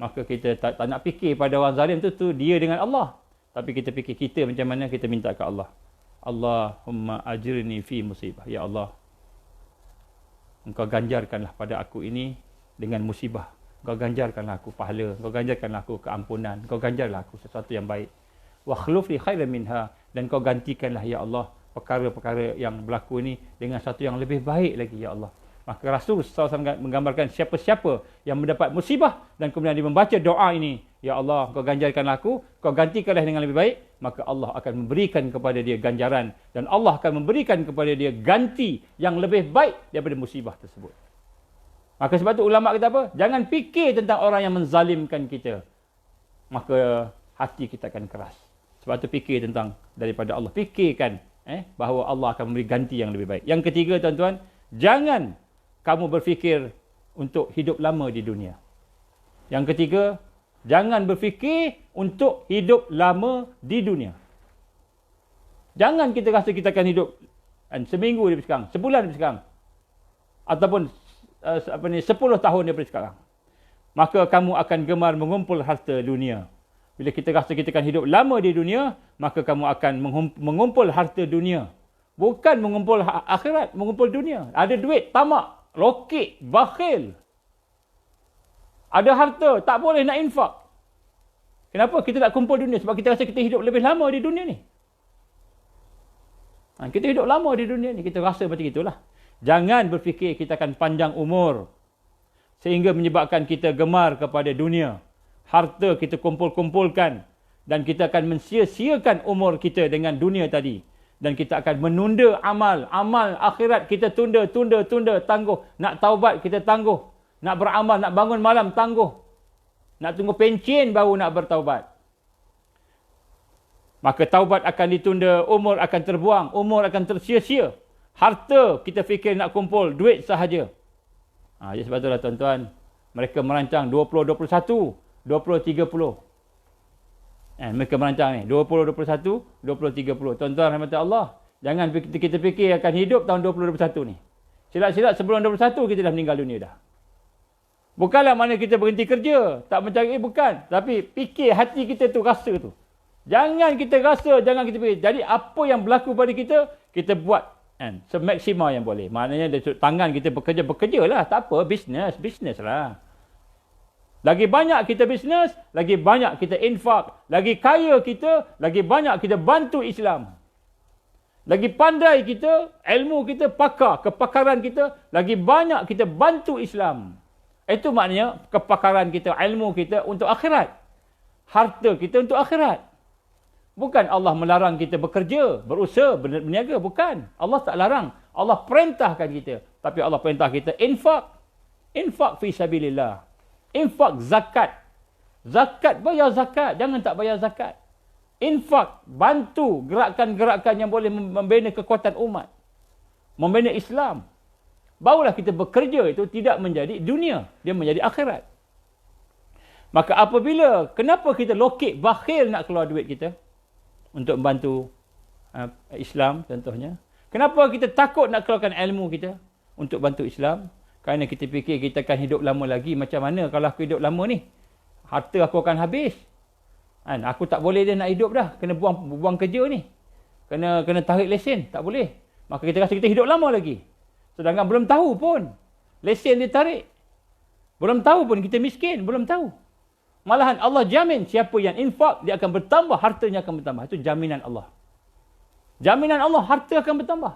Maka kita tak nak fikir pada orang zalim tu dia dengan Allah. Tapi kita fikir kita macam mana, kita minta ke Allah. Allahumma ajirni fi musibah. Ya Allah, Engkau ganjarkanlah pada aku ini dengan musibah. Engkau ganjarkanlah aku pahala. Engkau ganjarkanlah aku keampunan. Engkau ganjarlah aku sesuatu yang baik. Wa khluf li khairan minha. Dan Engkau gantikanlah ya Allah perkara-perkara yang berlaku ini dengan satu yang lebih baik lagi ya Allah. Maka Rasul SAW menggambarkan siapa-siapa yang mendapat musibah dan kemudian dia membaca doa ini, ya Allah, Kau ganjarkanlah aku, Kau gantikanlah dengan lebih baik, maka Allah akan memberikan kepada dia ganjaran dan Allah akan memberikan kepada dia ganti yang lebih baik daripada musibah tersebut. Maka sebab tu ulama kata apa? Jangan fikir tentang orang yang menzalimkan kita. Maka hati kita akan keras. Sebab tu fikir tentang daripada Allah. Fikirkan bahawa Allah akan memberi ganti yang lebih baik. Yang ketiga tuan-tuan, jangan kamu berfikir untuk hidup lama di dunia. Yang ketiga, jangan berfikir untuk hidup lama di dunia. Jangan kita rasa kita akan hidup seminggu daripada sekarang, sebulan daripada sekarang, ataupun 10 tahun daripada sekarang. Maka kamu akan gemar mengumpul harta dunia. Bila kita rasa kita akan hidup lama di dunia, maka kamu akan mengumpul harta dunia. Bukan mengumpul akhirat, mengumpul dunia. Ada duit, tamak, lokek, bakhil. Ada harta, tak boleh nak infak. Kenapa? Kita nak kumpul dunia. Sebab kita rasa kita hidup lebih lama di dunia ni. Kita hidup lama di dunia ni. Kita rasa macam itulah. Jangan berfikir kita akan panjang umur. Sehingga menyebabkan kita gemar kepada dunia. Harta kita kumpul-kumpulkan. Dan kita akan mensia-siakan umur kita dengan dunia tadi. Dan kita akan menunda amal. Amal akhirat kita tunda, tangguh. Nak taubat kita tangguh. Nak beramal, nak bangun malam tangguh. Nak tunggu pencen baru nak bertaubat. Maka taubat akan ditunda, umur akan terbuang, umur akan tersia-sia. Harta kita fikir nak kumpul, duit sahaja. Jadi sebab itulah tuan-tuan, mereka merancang 2021, 2030. Mereka merancang ni 2021, 2030. Tuan-tuan rahmat Allah, jangan kita fikir akan hidup tahun 2021 ni. Silap-silap sebelum 2021 kita dah meninggal dunia dah. Bukanlah mana kita berhenti kerja, tak mencari, bukan. Tapi fikir hati kita tu, rasa tu. Jangan kita rasa, jangan kita fikir. Jadi apa yang berlaku pada kita, kita buat semaksimal yang boleh. Maknanya tangan kita bekerja lah. Tak apa, bisnes lah. Lagi banyak kita bisnes, lagi banyak kita infak. Lagi kaya kita, lagi banyak kita bantu Islam. Lagi pandai kita, ilmu kita, kepakaran kita, lagi banyak kita bantu Islam. Itu maknanya kepakaran kita, ilmu kita untuk akhirat. Harta kita untuk akhirat. Bukan Allah melarang kita bekerja, berusaha, berniaga. Bukan. Allah tak larang. Allah perintahkan kita. Tapi Allah perintah kita infak. Infak fi sabilillah. Infak zakat. Zakat, bayar zakat. Jangan tak bayar zakat. Infak, bantu gerakan-gerakan yang boleh membina kekuatan umat. Membina Islam. Barulah kita bekerja itu tidak menjadi dunia. Dia menjadi akhirat. Maka apabila, kenapa kita lokek, bakhil nak keluar duit kita? Untuk membantu Islam contohnya. Kenapa kita takut nak keluarkan ilmu kita? Untuk bantu Islam. Kerana kita fikir kita akan hidup lama lagi. Macam mana kalau aku hidup lama ni? Harta aku akan habis. Aku tak boleh dah nak hidup dah. Kena buang kerja ni. Kena tarik lesen. Tak boleh. Maka kita rasa kita hidup lama lagi. Sedangkan belum tahu pun. Lesen dia tarik. Belum tahu pun kita miskin. Belum tahu. Malahan Allah jamin siapa yang infak, dia akan bertambah. Hartanya akan bertambah. Itu jaminan Allah. Jaminan Allah, harta akan bertambah.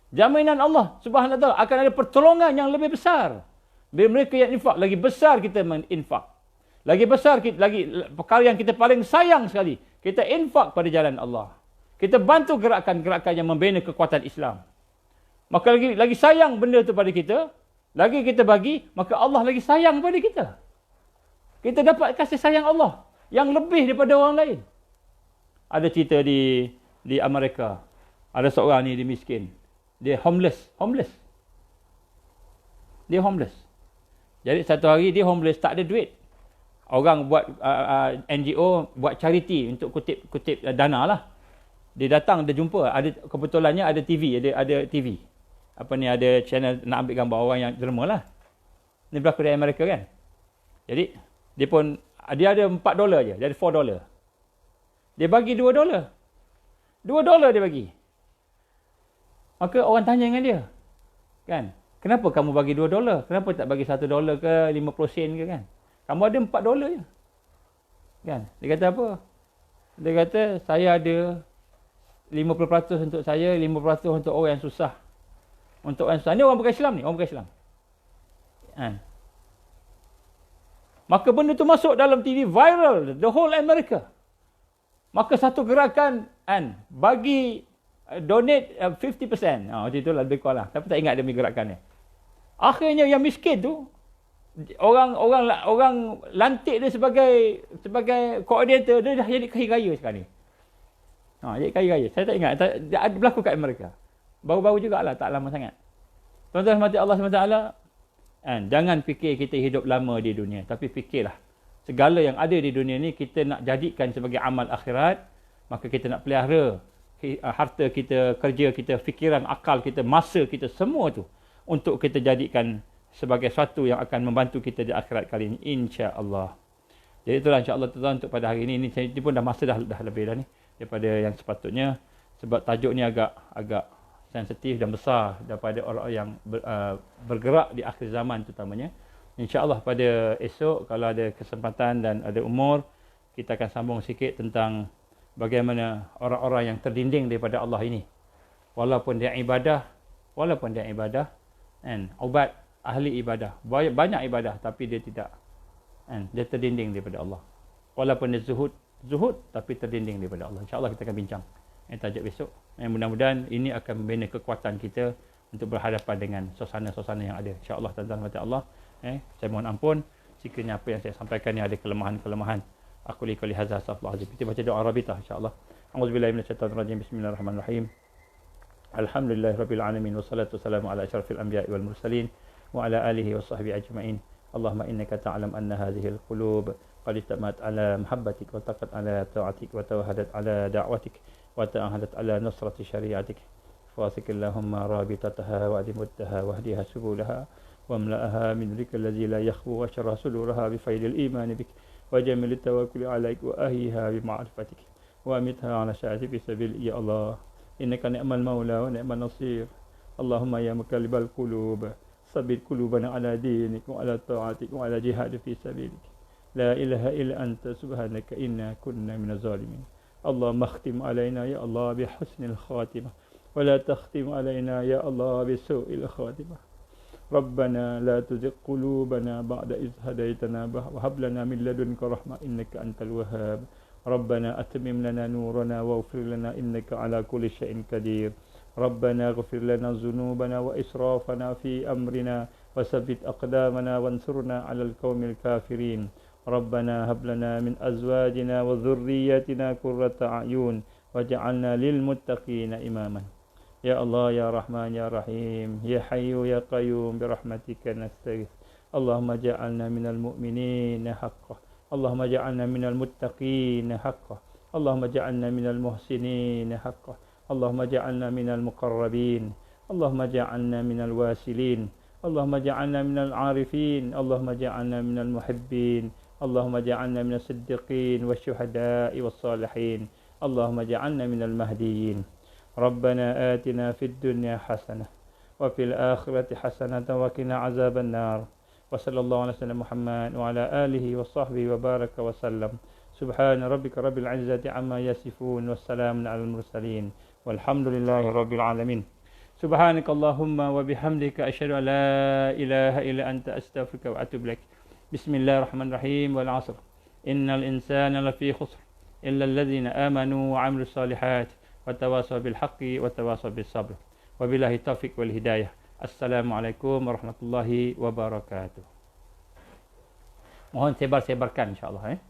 Jaminan Allah subhanahu wa ta'ala akan ada pertolongan yang lebih besar. Bila mereka yang infak, lagi besar kita menginfak. Lagi besar, lagi perkara yang kita paling sayang sekali. Kita infak pada jalan Allah. Kita bantu gerakan-gerakan yang membina kekuatan Islam. Maka lagi sayang benda tu pada kita. Lagi kita bagi, maka Allah lagi sayang pada kita. Kita dapat kasih sayang Allah yang lebih daripada orang lain. Ada cerita di Amerika. Ada seorang ni, dia miskin. Dia homeless. Dia homeless. Jadi satu hari dia homeless, tak ada duit. Orang buat NGO buat charity untuk kutip dana lah. Dia datang, dia jumpa, ada kebetulannya ada TV, ada TV. Apa ni, ada channel nak ambil gambar orang yang derma lah. Ni berlaku di Amerika kan. Jadi dia ada $4 je, dia ada $4. Dia bagi $2. $2 dia bagi. Maka orang tanya dengan dia, kan? Kenapa kamu bagi $2? Kenapa tak bagi $1 ke 50 sen ke, kan? Kamu ada $4 je. Kan? Dia kata apa? Dia kata, saya ada 50% untuk saya, 50% untuk orang yang susah. Untuk orang susah. Ni orang bukan Islam ni, orang bukan Islam. Kan? Maka benda tu masuk dalam TV, viral, the whole America. Maka satu gerakan, kan, bagi donate 50%. Macam itulah lebih kurang lah. Tapi tak ingat demi gerakannya. Akhirnya yang miskin tu, orang lantik dia sebagai koordinator, dia dah jadi kaya raya sekarang ni. Jadi kaya raya. Saya tak ingat. Dia berlaku kat Amerika. Baru-baru jugalah, tak lama sangat. Tuan-tuan mati Allah SWT, kan, jangan fikir kita hidup lama di dunia. Tapi fikirlah, segala yang ada di dunia ni kita nak jadikan sebagai amal akhirat. Maka kita nak pelihara harta kita, kerja kita, fikiran, akal kita, masa kita, semua tu untuk kita jadikan sebagai sesuatu yang akan membantu kita di akhirat kali ini, insya-Allah. Jadi itulah insya-Allah tuan-tuan untuk pada hari ini. Saya pun dah masa dah lebih dah ni daripada yang sepatutnya, sebab tajuk ni agak sensitif dan besar daripada orang yang bergerak di akhir zaman terutamanya. InsyaAllah pada esok kalau ada kesempatan dan ada umur, kita akan sambung sikit tentang bagaimana orang-orang yang terdinding daripada Allah ini. Walaupun dia ibadah, kan, ubat, ahli ibadah, banyak ibadah, tapi dia tidak, kan, dia terdinding daripada Allah. Walaupun dia zuhud, tapi terdinding daripada Allah. InsyaAllah kita akan bincang tajuk besok. Mudah-mudahan ini akan membina kekuatan kita untuk berhadapan dengan suasana-suasana yang ada. InsyaAllah tuan-tuan mati Allah. Saya mohon ampun sekiranya apa yang saya sampaikan ni ada kelemahan-kelemahan. Aku liqali hadza astaghfirullah azim. Kita baca doa Rabitah insya-Allah. A'udzubillahi minasyaitonir rajim. Bismillahirrahmanirrahim. Alhamdulillahirabbil alamin wassalatu wassalamu ala asyrafil anbiya'i wal mursalin wa ala alihi washabbihi ajma'in. Allahumma innaka ta'lam anna hadhihi al-qulub qad istamat ala mahabbatik wa taqat ala ta'atik wa tawahadat ala da'watik wa ta'ahadat ala nusrati syari'atik. Fasikillahumma rabitataha wa adimutaha wa hdiha subulaha wa amla'aha min dhikri alladhi la yakhfu wa syarra suduraha bi faidil iman bik وجمل التوكل عليك وأهيها بمعرفتك وأمتها على شهادتك في سبيل يا الله إنك نعم المولى ونعم النصير اللهم يا مقلب القلوب ثبت قلوبنا على دينك وعلى طاعتك وعلى جهاد في سبيلك لا إله إلا أنت سبحانك إنا كنا من الظالمين اللهم اختم علينا يا الله بحسن الخاتمة ولا تختم علينا يا الله بسوء الخاتمة ربنا لا تزغ قلوبنا بعد إذ هديتنا وهب لنا من لدنك رحمة إنك أنت الوهاب ربنا أتمم لنا نورنا واغفر لنا إنك على كل شيء قدير ربنا اغفر لنا ذنوبنا وإسرافنا في أمرنا وثبت أقدامنا وانصرنا على القوم الكافرين ربنا هب لنا من أزواجنا وذرياتنا قرة أعين واجعلنا للمتقين إماما يا الله يا رحمن يا رحيم يا حي يا قيوم برحمتك نستغيث اللهم اجعلنا من المؤمنين حقا اللهم اجعلنا من المتقين حقا اللهم اجعلنا من المحسنين حقا اللهم اجعلنا من المقربين اللهم اجعلنا من الواسلين اللهم اجعلنا من العارفين اللهم اجعلنا من المحبين اللهم اجعلنا من الصديقين والشهداء والصالحين اللهم اجعلنا من المهديين ربنا آتنا في الدنيا حسنة وفي الآخرة حسنة وقنا عذاب النار وصلى الله على سيدنا محمد وعلى آله وصحبه وبارك وسلم سبحان ربك رب العزة عما يصفون والسلام على المرسلين والحمد لله رب العالمين سبحانك اللهم وبحمدك أشهد أن لا إله إلا أنت أستغفرك وأتوب إليك بسم الله الرحمن الرحيم والعصر إن الإنسان لفي خسر إلا الذين آمنوا وعملوا الصالحات وتواصوا بالحق وتواصوا بالصبر وبالله التوفيق والهداية السلام عليكم ورحمة الله وبركاته. Mohon sebar-sebarkan insya-Allah